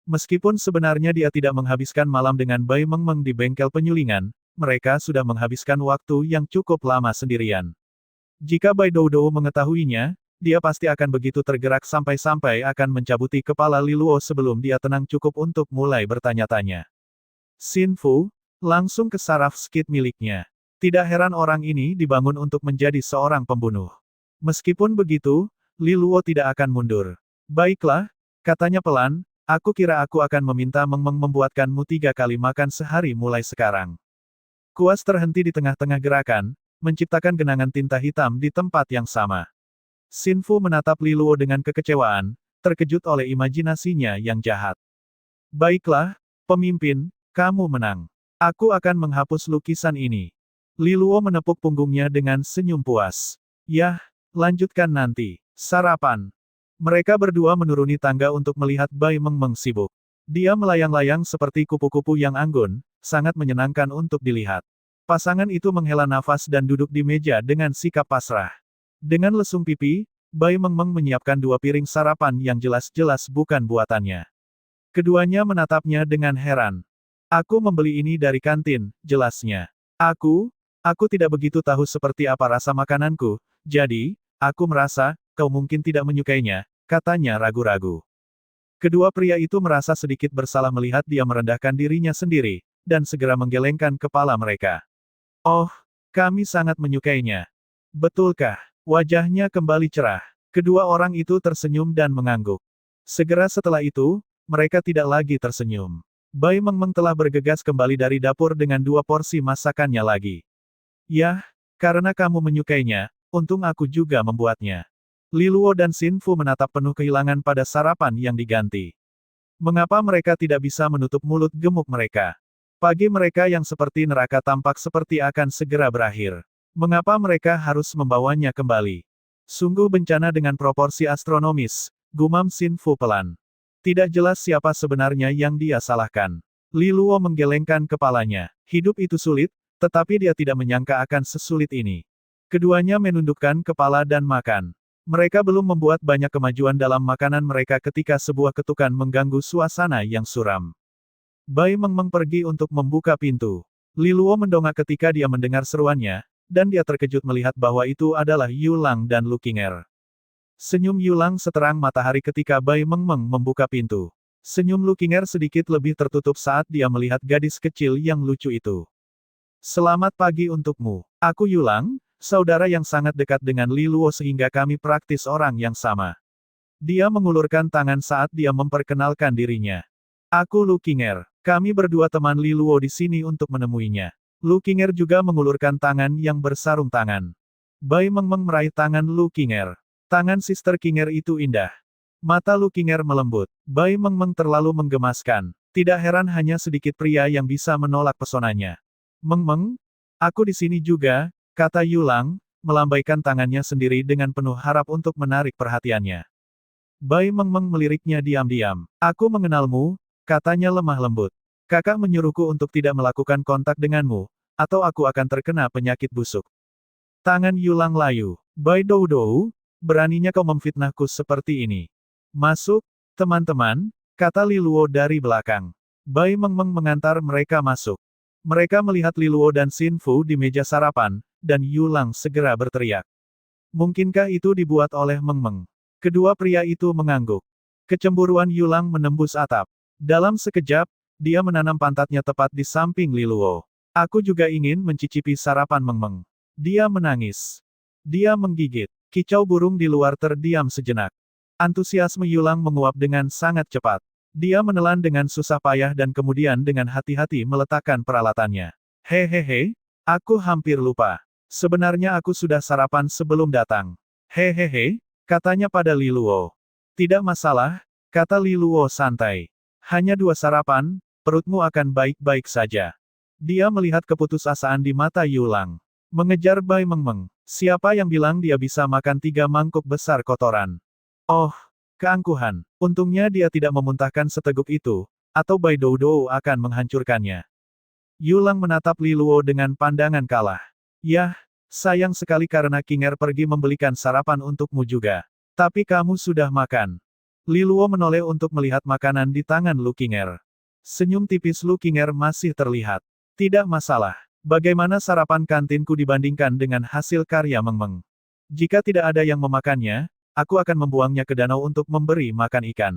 A: Meskipun sebenarnya dia tidak menghabiskan malam dengan Bai Mengmeng di bengkel penyulingan, mereka sudah menghabiskan waktu yang cukup lama sendirian. Jika Bai Doudou mengetahuinya, dia pasti akan begitu tergerak sampai-sampai akan mencabuti kepala Li Luo sebelum dia tenang cukup untuk mulai bertanya-tanya. Xin Fu, langsung ke saraf skit miliknya. Tidak heran orang ini dibangun untuk menjadi seorang pembunuh. Meskipun begitu, Li Luo tidak akan mundur. Baiklah, katanya pelan, aku kira aku akan meminta Mengmeng membuatkanmu 3 kali makan sehari mulai sekarang. Kuas terhenti di tengah-tengah gerakan, menciptakan genangan tinta hitam di tempat yang sama. Xin Fu menatap Li Luo dengan kekecewaan, terkejut oleh imajinasinya yang jahat. Baiklah, pemimpin, kamu menang. Aku akan menghapus lukisan ini. Li Luo menepuk punggungnya dengan senyum puas. Yah, lanjutkan nanti. Sarapan. Mereka berdua menuruni tangga untuk melihat Bai Mengmeng sibuk. Dia melayang-layang seperti kupu-kupu yang anggun, sangat menyenangkan untuk dilihat. Pasangan itu menghela nafas dan duduk di meja dengan sikap pasrah. Dengan lesung pipi, Bai Mengmeng menyiapkan 2 piring sarapan yang jelas-jelas bukan buatannya. Keduanya menatapnya dengan heran. Aku membeli ini dari kantin, jelasnya. Aku tidak begitu tahu seperti apa rasa makananku, jadi, aku merasa, kau mungkin tidak menyukainya, katanya ragu-ragu. Kedua pria itu merasa sedikit bersalah melihat dia merendahkan dirinya sendiri, dan segera menggelengkan kepala mereka. Oh, kami sangat menyukainya. Betulkah? Wajahnya kembali cerah. Kedua orang itu tersenyum dan mengangguk. Segera setelah itu, mereka tidak lagi tersenyum. Bai Mengmeng telah bergegas kembali dari dapur dengan 2 porsi masakannya lagi. Yah, karena kamu menyukainya, untung aku juga membuatnya. Li Luo dan Xin Fu menatap penuh kehilangan pada sarapan yang diganti. Mengapa mereka tidak bisa menutup mulut gemuk mereka? Pagi mereka yang seperti neraka tampak seperti akan segera berakhir. Mengapa mereka harus membawanya kembali? Sungguh bencana dengan proporsi astronomis, gumam Xin Fu pelan. Tidak jelas siapa sebenarnya yang dia salahkan. Li Luo menggelengkan kepalanya. Hidup itu sulit, tetapi dia tidak menyangka akan sesulit ini. Keduanya menundukkan kepala dan makan. Mereka belum membuat banyak kemajuan dalam makanan mereka ketika sebuah ketukan mengganggu suasana yang suram. Bai Mengmeng pergi untuk membuka pintu. Li Luo mendongak ketika dia mendengar seruannya, dan dia terkejut melihat bahwa itu adalah Yu Lang dan Lu Qinger. Senyum Yu Lang seterang matahari ketika Bai Mengmeng membuka pintu. Senyum Lu Qinger sedikit lebih tertutup saat dia melihat gadis kecil yang lucu itu. Selamat pagi untukmu. Aku Yu Lang, saudara yang sangat dekat dengan Li Luo sehingga kami praktis orang yang sama. Dia mengulurkan tangan saat dia memperkenalkan dirinya. Aku Lu Qinger. Kami berdua teman Li Luo di sini untuk menemuinya. Lu Qinger juga mengulurkan tangan yang bersarung tangan. Bai Mengmeng meraih tangan Lu Qinger. Tangan Sister Qinger itu indah. Mata Lu Qinger melembut. Bai Mengmeng terlalu menggemaskan. Tidak heran hanya sedikit pria yang bisa menolak pesonanya. Mengmeng, aku di sini juga, kata Yu Lang, melambaikan tangannya sendiri dengan penuh harap untuk menarik perhatiannya. Bai Mengmeng meliriknya diam-diam. Aku mengenalmu, katanya lemah lembut. Kakak menyuruhku untuk tidak melakukan kontak denganmu, atau aku akan terkena penyakit busuk. Tangan Yu Lang layu. Bai Doudou, beraninya kau memfitnahku seperti ini. Masuk, teman-teman, kata Li Luo dari belakang. Bai Mengmeng mengantar mereka masuk. Mereka melihat Li Luo dan Xin Fu di meja sarapan, dan Yu Lang segera berteriak. Mungkinkah itu dibuat oleh Mengmeng? Kedua pria itu mengangguk. Kecemburuan Yu Lang menembus atap. Dalam sekejap, dia menanam pantatnya tepat di samping Li Luo. Aku juga ingin mencicipi sarapan Mengmeng. Dia menangis. Dia menggigit. Kicau burung di luar terdiam sejenak. Antusiasme Yu Lang menguap dengan sangat cepat. Dia menelan dengan susah payah dan kemudian dengan hati-hati meletakkan peralatannya. Hehehe, aku hampir lupa. Sebenarnya aku sudah sarapan sebelum datang. Hehehe, katanya pada Li Luo. Tidak masalah, kata Li Luo santai. Hanya 2 sarapan, perutmu akan baik-baik saja. Dia melihat keputusasaan di mata Yu Lang. Mengejar Bai Mengmeng. Siapa yang bilang dia bisa makan 3 mangkuk besar kotoran? Oh, keangkuhan. Untungnya dia tidak memuntahkan seteguk itu, atau Bai Doudou akan menghancurkannya. Yu Lang menatap Li Luo dengan pandangan kalah. Yah, sayang sekali karena Qinger pergi membelikan sarapan untukmu juga. Tapi kamu sudah makan. Li Luo menoleh untuk melihat makanan di tangan Lu Qinger. Senyum tipis Lu Qinger masih terlihat. Tidak masalah. Bagaimana sarapan kantinku dibandingkan dengan hasil karya Mengmeng? Jika tidak ada yang memakannya, aku akan membuangnya ke danau untuk memberi makan ikan.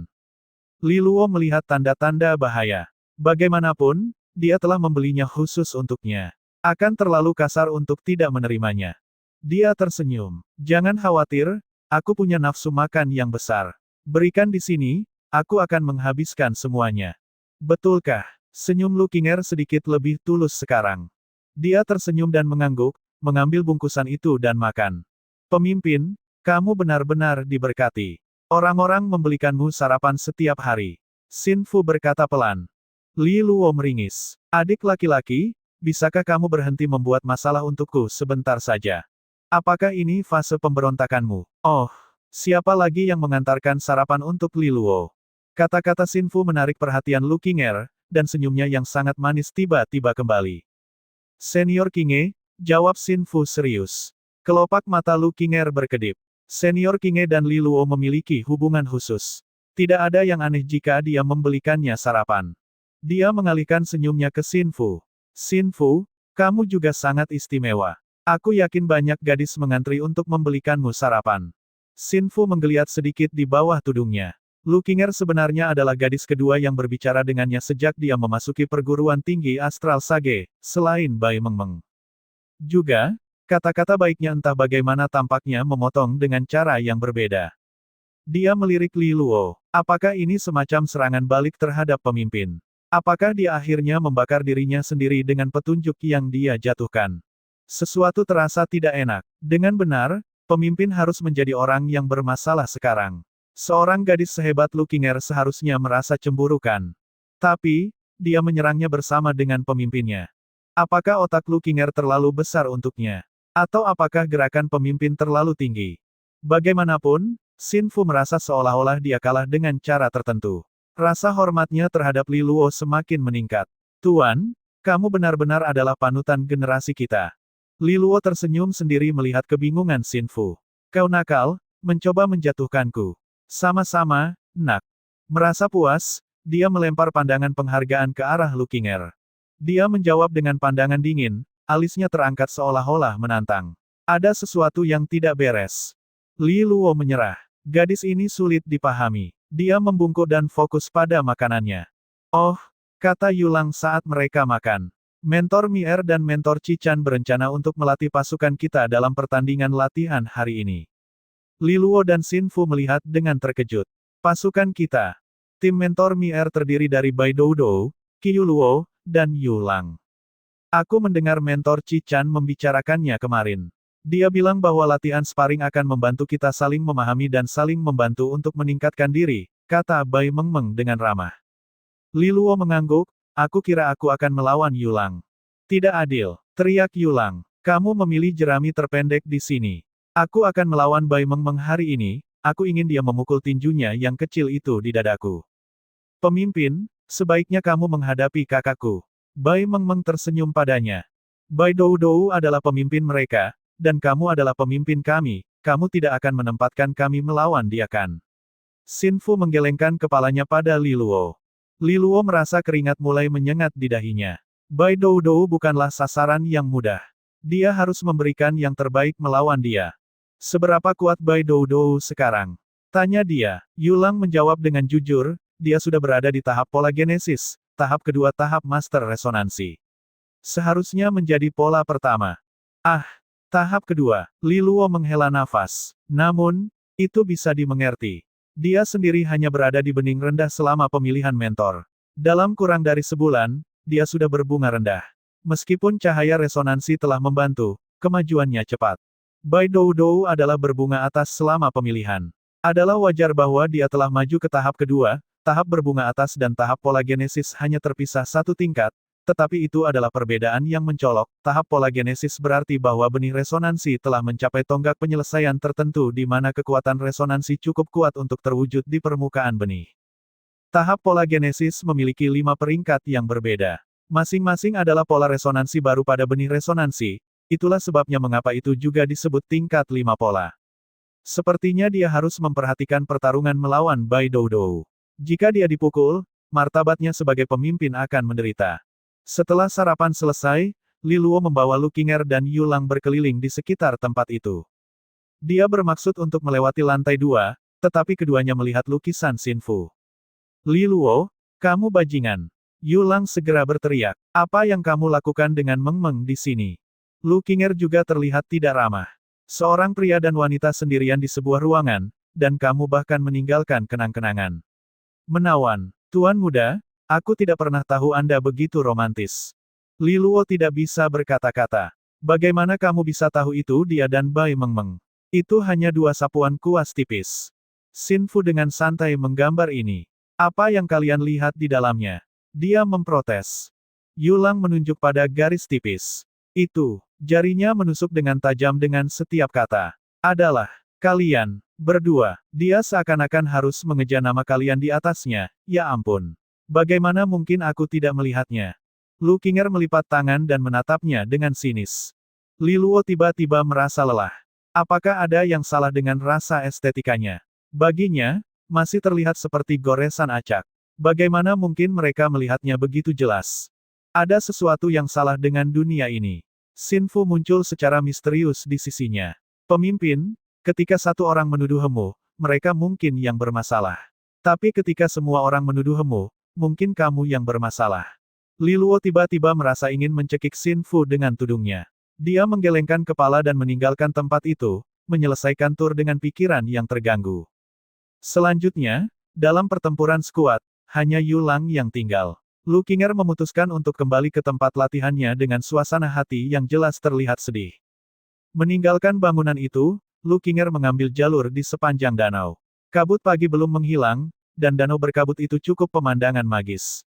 A: Li Luo melihat tanda-tanda bahaya. Bagaimanapun, dia telah membelinya khusus untuknya. Akan terlalu kasar untuk tidak menerimanya. Dia tersenyum. Jangan khawatir, aku punya nafsu makan yang besar. Berikan di sini, aku akan menghabiskan semuanya. Betulkah? Senyum Lu Qinger sedikit lebih tulus sekarang. Dia tersenyum dan mengangguk, mengambil bungkusan itu dan makan. Pemimpin, kamu benar-benar diberkati. Orang-orang membelikanmu sarapan setiap hari. Xin Fu berkata pelan. Li Luo meringis. Adik laki-laki, bisakah kamu berhenti membuat masalah untukku sebentar saja? Apakah ini fase pemberontakanmu? Oh, siapa lagi yang mengantarkan sarapan untuk Li Luo? Kata-kata Xin Fu menarik perhatian Lu Qinger, dan senyumnya yang sangat manis tiba-tiba kembali. Senior Qingge, jawab Xin Fu serius. Kelopak mata Lu Qinger berkedip. Senior Qingge dan Li Luo memiliki hubungan khusus. Tidak ada yang aneh jika dia membelikannya sarapan. Dia mengalihkan senyumnya ke Xin Fu. Xin Fu, kamu juga sangat istimewa. Aku yakin banyak gadis mengantri untuk membelikanmu sarapan. Xin Fu menggeliat sedikit di bawah tudungnya. Lu Qinger sebenarnya adalah gadis kedua yang berbicara dengannya sejak dia memasuki perguruan tinggi Astral Sage, selain Bai Mengmeng. Juga, kata-kata baiknya entah bagaimana tampaknya memotong dengan cara yang berbeda. Dia melirik Li Luo. Apakah ini semacam serangan balik terhadap pemimpin? Apakah dia akhirnya membakar dirinya sendiri dengan petunjuk yang dia jatuhkan? Sesuatu terasa tidak enak. Dengan benar, pemimpin harus menjadi orang yang bermasalah sekarang. Seorang gadis sehebat Lu Qinger seharusnya merasa cemburu kan? Tapi, dia menyerangnya bersama dengan pemimpinnya. Apakah otak Lu Qinger terlalu besar untuknya? Atau apakah gerakan pemimpin terlalu tinggi? Bagaimanapun, Xin Fu merasa seolah-olah dia kalah dengan cara tertentu. Rasa hormatnya terhadap Li Luo semakin meningkat. Tuan, kamu benar-benar adalah panutan generasi kita. Li Luo tersenyum sendiri melihat kebingungan Xin Fu. Kau nakal, mencoba menjatuhkanku. Sama-sama, nak. Merasa puas, dia melempar pandangan penghargaan ke arah Lu Qinger. Dia menjawab dengan pandangan dingin, alisnya terangkat seolah-olah menantang. Ada sesuatu yang tidak beres. Li Luo menyerah. Gadis ini sulit dipahami. Dia membungkuk dan fokus pada makanannya. Oh, kata Yulang saat mereka makan. Mentor Mier dan Mentor Cichan berencana untuk melatih pasukan kita dalam pertandingan latihan hari ini. Li Luo dan Xin Fu melihat dengan terkejut. Pasukan kita. Tim Mentor Mier terdiri dari Bai Doudou, Qiu Luo, dan Yulang. Aku mendengar Mentor Cichan membicarakannya kemarin. Dia bilang bahwa latihan sparring akan membantu kita saling memahami dan saling membantu untuk meningkatkan diri, kata Bai Mengmeng dengan ramah. Li Luo mengangguk, aku kira aku akan melawan Yulang. Tidak adil, teriak Yulang. Kamu memilih jerami terpendek di sini. Aku akan melawan Bai Mengmeng hari ini, aku ingin dia memukul tinjunya yang kecil itu di dadaku. Pemimpin, sebaiknya kamu menghadapi kakakku. Bai Mengmeng tersenyum padanya. Bai Doudou adalah pemimpin mereka, dan kamu adalah pemimpin kami, kamu tidak akan menempatkan kami melawan dia kan? Xin Fu menggelengkan kepalanya pada Li Luo. Li Luo merasa keringat mulai menyengat di dahinya. Bai Doudou bukanlah sasaran yang mudah. Dia harus memberikan yang terbaik melawan dia. Seberapa kuat Bai Doudou sekarang? Tanya dia. Yulang menjawab dengan jujur, dia sudah berada di tahap pola genesis, tahap kedua tahap master resonansi. Seharusnya menjadi pola pertama. Ah! Tahap kedua, Li Luo menghela nafas. Namun, itu bisa dimengerti. Dia sendiri hanya berada di bening rendah selama pemilihan mentor. Dalam kurang dari sebulan, dia sudah berbunga rendah. Meskipun cahaya resonansi telah membantu, kemajuannya cepat. Bai Doudou adalah berbunga atas selama pemilihan. Adalah wajar bahwa dia telah maju ke tahap kedua, tahap berbunga atas dan tahap pola genesis hanya terpisah satu tingkat, tetapi itu adalah perbedaan yang mencolok. Tahap pola genesis berarti bahwa benih resonansi telah mencapai tonggak penyelesaian tertentu di mana kekuatan resonansi cukup kuat untuk terwujud di permukaan benih. Tahap pola genesis memiliki 5 peringkat yang berbeda. Masing-masing adalah pola resonansi baru pada benih resonansi, itulah sebabnya mengapa itu juga disebut tingkat 5 pola. Sepertinya dia harus memperhatikan pertarungan melawan Bai Doudou. Jika dia dipukul, martabatnya sebagai pemimpin akan menderita. Setelah sarapan selesai, Li Luo membawa Lu Qinger dan Yulang berkeliling di sekitar tempat itu. Dia bermaksud untuk melewati lantai 2, tetapi keduanya melihat lukisan Xin Fu. Li Luo, kamu bajingan. Yulang segera berteriak. Apa yang kamu lakukan dengan Mengmeng di sini? Lu Qinger juga terlihat tidak ramah. Seorang pria dan wanita sendirian di sebuah ruangan, dan kamu bahkan meninggalkan kenang-kenangan. Menawan, Tuan Muda, aku tidak pernah tahu Anda begitu romantis. Li Luo tidak bisa berkata-kata. Bagaimana kamu bisa tahu itu dia dan Bai Mengmeng? Itu hanya 2 sapuan kuas tipis. Xin Fu dengan santai menggambar ini. Apa yang kalian lihat di dalamnya? Dia memprotes. Yulang menunjuk pada garis tipis. Itu, jarinya menusuk dengan tajam dengan setiap kata. Adalah, kalian, berdua. Dia seakan-akan harus mengeja nama kalian di atasnya, ya ampun. Bagaimana mungkin aku tidak melihatnya? Lu Qinger melipat tangan dan menatapnya dengan sinis. Li Luo tiba-tiba merasa lelah. Apakah ada yang salah dengan rasa estetikanya? Baginya, masih terlihat seperti goresan acak. Bagaimana mungkin mereka melihatnya begitu jelas? Ada sesuatu yang salah dengan dunia ini. Xin Fu muncul secara misterius di sisinya. Pemimpin, ketika satu orang menuduh Hemu, mereka mungkin yang bermasalah. Tapi ketika semua orang menuduh Hemu, mungkin kamu yang bermasalah. Li Luo tiba-tiba merasa ingin mencekik Xin Fu dengan tudungnya. Dia menggelengkan kepala dan meninggalkan tempat itu, menyelesaikan tur dengan pikiran yang terganggu. Selanjutnya, dalam pertempuran skuad, hanya Yulang yang tinggal. Lu Qinger memutuskan untuk kembali ke tempat latihannya dengan suasana hati yang jelas terlihat sedih. Meninggalkan bangunan itu, Lu Qinger mengambil jalur di sepanjang danau. Kabut pagi belum menghilang, dan danau berkabut itu cukup pemandangan magis.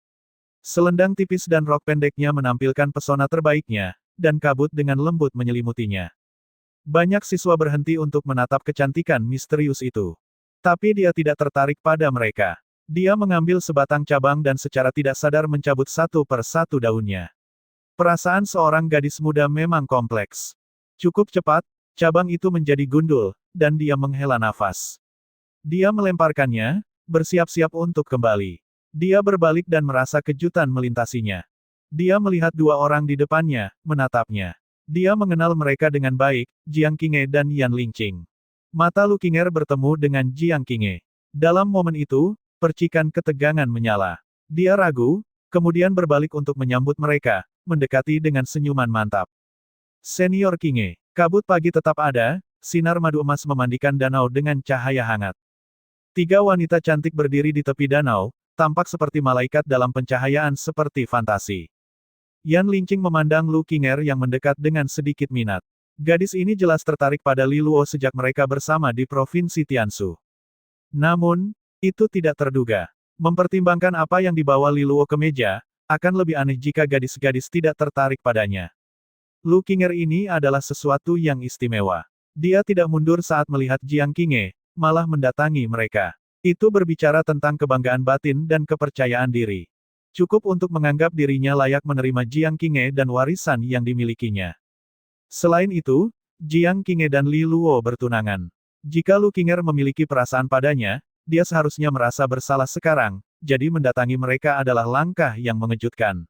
A: Selendang tipis dan rok pendeknya menampilkan pesona terbaiknya, dan kabut dengan lembut menyelimutinya. Banyak siswa berhenti untuk menatap kecantikan misterius itu. Tapi dia tidak tertarik pada mereka. Dia mengambil sebatang cabang dan secara tidak sadar mencabut satu per satu daunnya. Perasaan seorang gadis muda memang kompleks. Cukup cepat, cabang itu menjadi gundul, dan dia menghela nafas. Dia melemparkannya, bersiap-siap untuk kembali. Dia berbalik dan merasa kejutan melintasinya. Dia melihat dua orang di depannya, menatapnya. Dia mengenal mereka dengan baik, Jiang Qinghe dan Yan Lingqing. Mata Lu Qinger bertemu dengan Jiang Qinghe. Dalam momen itu, percikan ketegangan menyala. Dia ragu, kemudian berbalik untuk menyambut mereka, mendekati dengan senyuman mantap. Senior Qinghe, kabut pagi tetap ada, sinar madu emas memandikan danau dengan cahaya hangat. Tiga wanita cantik berdiri di tepi danau, tampak seperti malaikat dalam pencahayaan seperti fantasi. Yan Lingqing memandang Lu Qinger yang mendekat dengan sedikit minat. Gadis ini jelas tertarik pada Li Luo sejak mereka bersama di Provinsi Tianshu. Namun, itu tidak terduga. Mempertimbangkan apa yang dibawa Li Luo ke meja, akan lebih aneh jika gadis-gadis tidak tertarik padanya. Lu Qinger ini adalah sesuatu yang istimewa. Dia tidak mundur saat melihat Jiang Qinghe, malah mendatangi mereka. Itu berbicara tentang kebanggaan batin dan kepercayaan diri. Cukup untuk menganggap dirinya layak menerima Jiang Qinghe dan warisan yang dimilikinya. Selain itu, Jiang Qinghe dan Li Luo bertunangan. Jika Lu Qinger memiliki perasaan padanya, dia seharusnya merasa bersalah sekarang, jadi mendatangi mereka adalah langkah yang mengejutkan.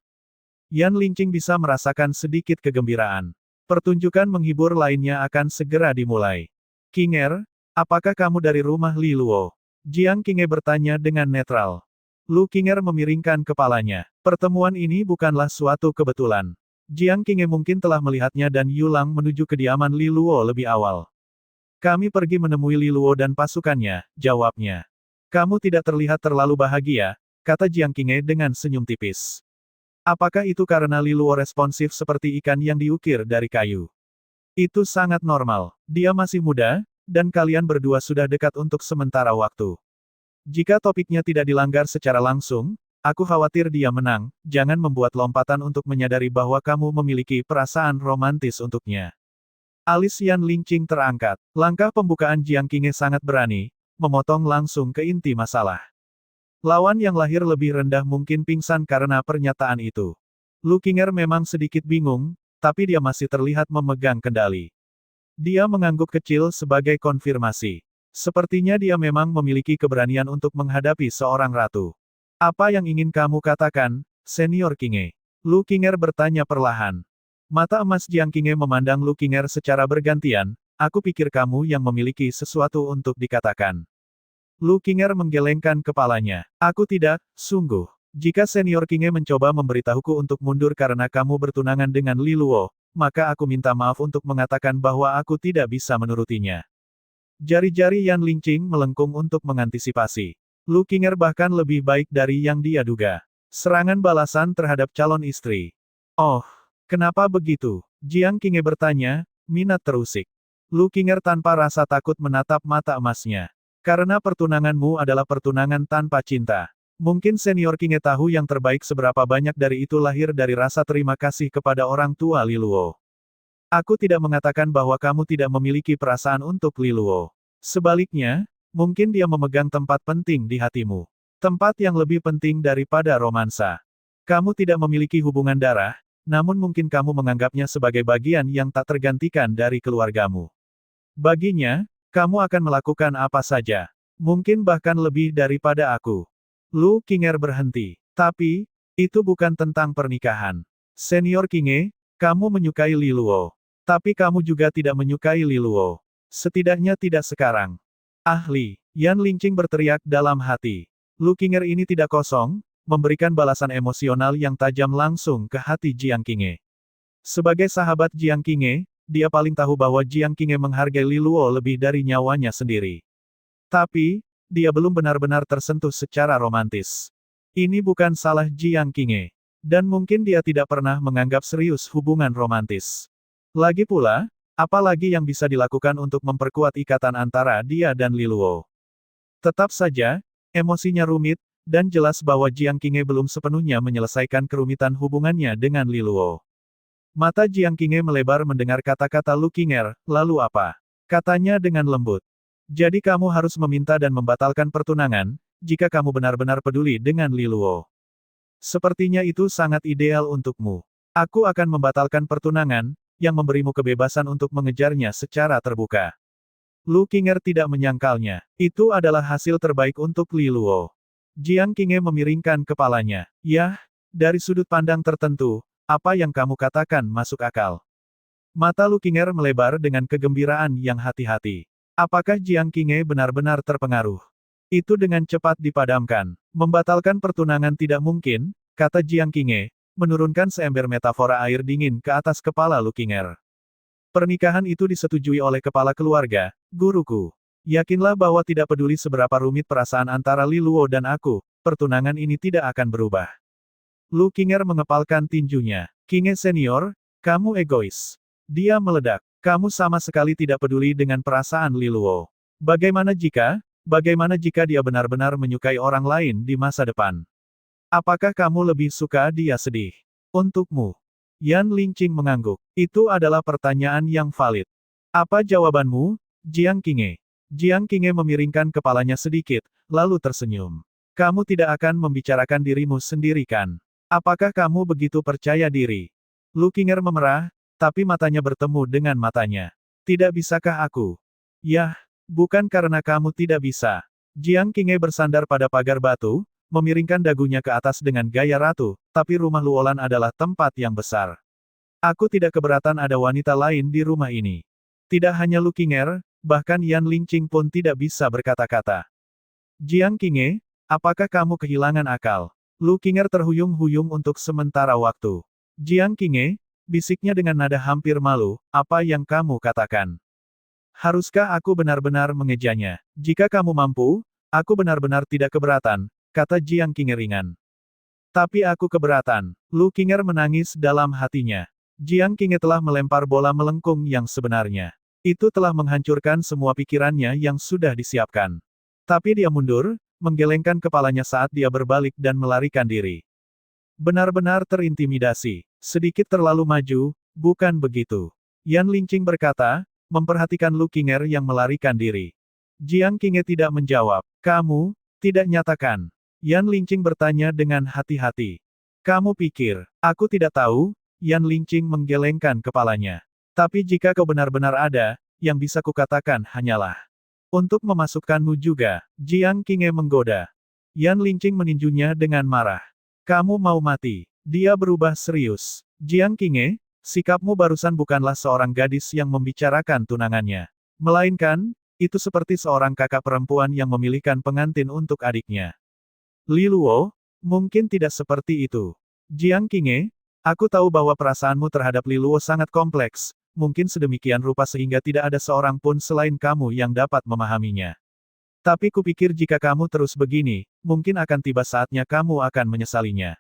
A: Yan Lingqing bisa merasakan sedikit kegembiraan. Pertunjukan menghibur lainnya akan segera dimulai. Qinger, apakah kamu dari rumah Li Luo? Jiang Qinghe bertanya dengan netral. Lu Qinger memiringkan kepalanya. Pertemuan ini bukanlah suatu kebetulan. Jiang Qinghe mungkin telah melihatnya dan Yulang menuju kediaman Li Luo lebih awal. Kami pergi menemui Li Luo dan pasukannya, jawabnya. Kamu tidak terlihat terlalu bahagia, kata Jiang Qinghe dengan senyum tipis. Apakah itu karena Li Luo responsif seperti ikan yang diukir dari kayu? Itu sangat normal. Dia masih muda, dan kalian berdua sudah dekat untuk sementara waktu. Jika topiknya tidak dilanggar secara langsung, aku khawatir dia menang, jangan membuat lompatan untuk menyadari bahwa kamu memiliki perasaan romantis untuknya. Alis Yan Lingqing terangkat. Langkah pembukaan Jiang Qinghe sangat berani, memotong langsung ke inti masalah. Lawan yang lahir lebih rendah mungkin pingsan karena pernyataan itu. Lu Qinger memang sedikit bingung, tapi dia masih terlihat memegang kendali. Dia mengangguk kecil sebagai konfirmasi. Sepertinya dia memang memiliki keberanian untuk menghadapi seorang ratu. Apa yang ingin kamu katakan, Senior Qinghe? Lu Qinger bertanya perlahan. Mata emas Jiang Qinghe memandang Lu Qinger secara bergantian, aku pikir kamu yang memiliki sesuatu untuk dikatakan. Lu Qinger menggelengkan kepalanya. Aku tidak, sungguh. Jika Senior Qinghe mencoba memberitahuku untuk mundur karena kamu bertunangan dengan Li Luo, maka aku minta maaf untuk mengatakan bahwa aku tidak bisa menurutinya. Jari-jari Yan Lingqing melengkung untuk mengantisipasi. Lu Qinger bahkan lebih baik dari yang dia duga. Serangan balasan terhadap calon istri. Oh, kenapa begitu? Jiang Qinghe bertanya, minat terusik. Lu Qinger tanpa rasa takut menatap mata emasnya. Karena pertunanganmu adalah pertunangan tanpa cinta. Mungkin senior King tahu yang terbaik seberapa banyak dari itu lahir dari rasa terima kasih kepada orang tua Li Luo. Aku tidak mengatakan bahwa kamu tidak memiliki perasaan untuk Li Luo. Sebaliknya, mungkin dia memegang tempat penting di hatimu. Tempat yang lebih penting daripada romansa. Kamu tidak memiliki hubungan darah, namun mungkin kamu menganggapnya sebagai bagian yang tak tergantikan dari keluargamu. Baginya, kamu akan melakukan apa saja. Mungkin bahkan lebih daripada aku. Lu Qinger berhenti. Tapi, itu bukan tentang pernikahan. Senior Qinge, kamu menyukai Li Luo. Tapi kamu juga tidak menyukai Li Luo. Setidaknya tidak sekarang. Ahli, Yan Lingqing berteriak dalam hati. Lu Qinger ini tidak kosong, memberikan balasan emosional yang tajam langsung ke hati Jiang Qinge. Sebagai sahabat Jiang Qinge, dia paling tahu bahwa Jiang Qinge menghargai Li Luo lebih dari nyawanya sendiri. Tapi, dia belum benar-benar tersentuh secara romantis. Ini bukan salah Jiang Qinge. Dan mungkin dia tidak pernah menganggap serius hubungan romantis. Lagi pula, apa lagi yang bisa dilakukan untuk memperkuat ikatan antara dia dan Li Luo? Tetap saja, emosinya rumit, dan jelas bahwa Jiang Qinge belum sepenuhnya menyelesaikan kerumitan hubungannya dengan Li Luo. Mata Jiang Qinge melebar mendengar kata-kata Lu Qinger, lalu apa? Katanya dengan lembut. Jadi kamu harus meminta dan membatalkan pertunangan, jika kamu benar-benar peduli dengan Li Luo. Sepertinya itu sangat ideal untukmu. Aku akan membatalkan pertunangan, yang memberimu kebebasan untuk mengejarnya secara terbuka. Lu Qinger tidak menyangkalnya. Itu adalah hasil terbaik untuk Li Luo. Jiang Qinge memiringkan kepalanya. Yah, dari sudut pandang tertentu, apa yang kamu katakan masuk akal. Mata Lu Qinger melebar dengan kegembiraan yang hati-hati. Apakah Jiang Qinge benar-benar terpengaruh? Itu dengan cepat dipadamkan. Membatalkan pertunangan tidak mungkin, kata Jiang Qinge, menurunkan seember metafora air dingin ke atas kepala Lu Qinger. Pernikahan itu disetujui oleh kepala keluarga, guruku. Yakinlah bahwa tidak peduli seberapa rumit perasaan antara Li Luo dan aku, pertunangan ini tidak akan berubah. Lu Qinger mengepalkan tinjunya. Qinge senior, kamu egois. Dia meledak. Kamu sama sekali tidak peduli dengan perasaan Li Luo. Bagaimana jika dia benar-benar menyukai orang lain di masa depan? Apakah kamu lebih suka dia sedih? Untukmu. Yan Lingqing mengangguk. Itu adalah pertanyaan yang valid. Apa jawabanmu, Jiang Qinge? Jiang Qinge memiringkan kepalanya sedikit, lalu tersenyum. Kamu tidak akan membicarakan dirimu sendiri kan? Apakah kamu begitu percaya diri? Lu Qinger memerah, tapi matanya bertemu dengan matanya. Tidak bisakah aku? Yah, bukan karena kamu tidak bisa. Jiang Qinge bersandar pada pagar batu, memiringkan dagunya ke atas dengan gaya ratu, tapi rumah Luolan adalah tempat yang besar. Aku tidak keberatan ada wanita lain di rumah ini. Tidak hanya Lu Qinger, bahkan Yan Lingqing pun tidak bisa berkata-kata. Jiang Qinge, apakah kamu kehilangan akal? Lu Qinger terhuyung-huyung untuk sementara waktu. Jiang Qinge, bisiknya dengan nada hampir malu, apa yang kamu katakan? Haruskah aku benar-benar mengejanya? Jika kamu mampu, aku benar-benar tidak keberatan, kata Jiang Qinge ringan. Tapi aku keberatan. Lu Qinger menangis dalam hatinya. Jiang Qinge telah melempar bola melengkung yang sebenarnya. Itu telah menghancurkan semua pikirannya yang sudah disiapkan. Tapi dia mundur, menggelengkan kepalanya saat dia berbalik dan melarikan diri. Benar-benar terintimidasi. Sedikit terlalu maju, bukan begitu? Yan Lingqing berkata, memperhatikan Lu Qinger yang melarikan diri. Jiang Qinge tidak menjawab. Kamu, tidak nyatakan. Yan Lingqing bertanya dengan hati-hati. Kamu pikir, aku tidak tahu? Yan Lingqing menggelengkan kepalanya. Tapi jika kau benar-benar ada, yang bisa kukatakan hanyalah untuk memasukkanmu juga. Jiang Qinge menggoda. Yan Lingqing meninjunya dengan marah. Kamu mau mati. Dia berubah serius. Jiang Qinge, sikapmu barusan bukanlah seorang gadis yang membicarakan tunangannya. Melainkan, itu seperti seorang kakak perempuan yang memilihkan pengantin untuk adiknya. Li Luo, mungkin tidak seperti itu. Jiang Qinge, aku tahu bahwa perasaanmu terhadap Li Luo sangat kompleks, mungkin sedemikian rupa sehingga tidak ada seorang pun selain kamu yang dapat memahaminya. Tapi kupikir jika kamu terus begini, mungkin akan tiba saatnya kamu akan menyesalinya.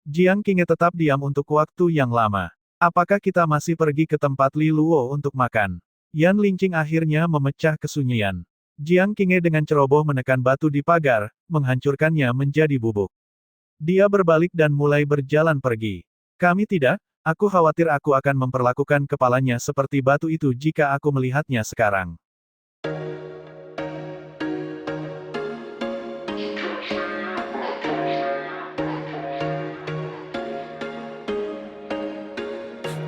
A: Jiang Qinge tetap diam untuk waktu yang lama. Apakah kita masih pergi ke tempat Li Luo untuk makan? Yan Lingqing akhirnya memecah kesunyian. Jiang Qinghe dengan ceroboh menekan batu di pagar, menghancurkannya menjadi bubuk. Dia berbalik dan mulai berjalan pergi. Kami tidak, aku khawatir aku akan memperlakukan kepalanya seperti batu itu jika aku melihatnya sekarang.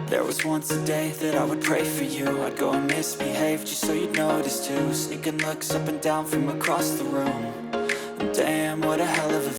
B: There was once a day that I would pray for you. I'd go and misbehave just so you'd notice too. Sneaking looks up and down from across the room. Damn, what a hell of a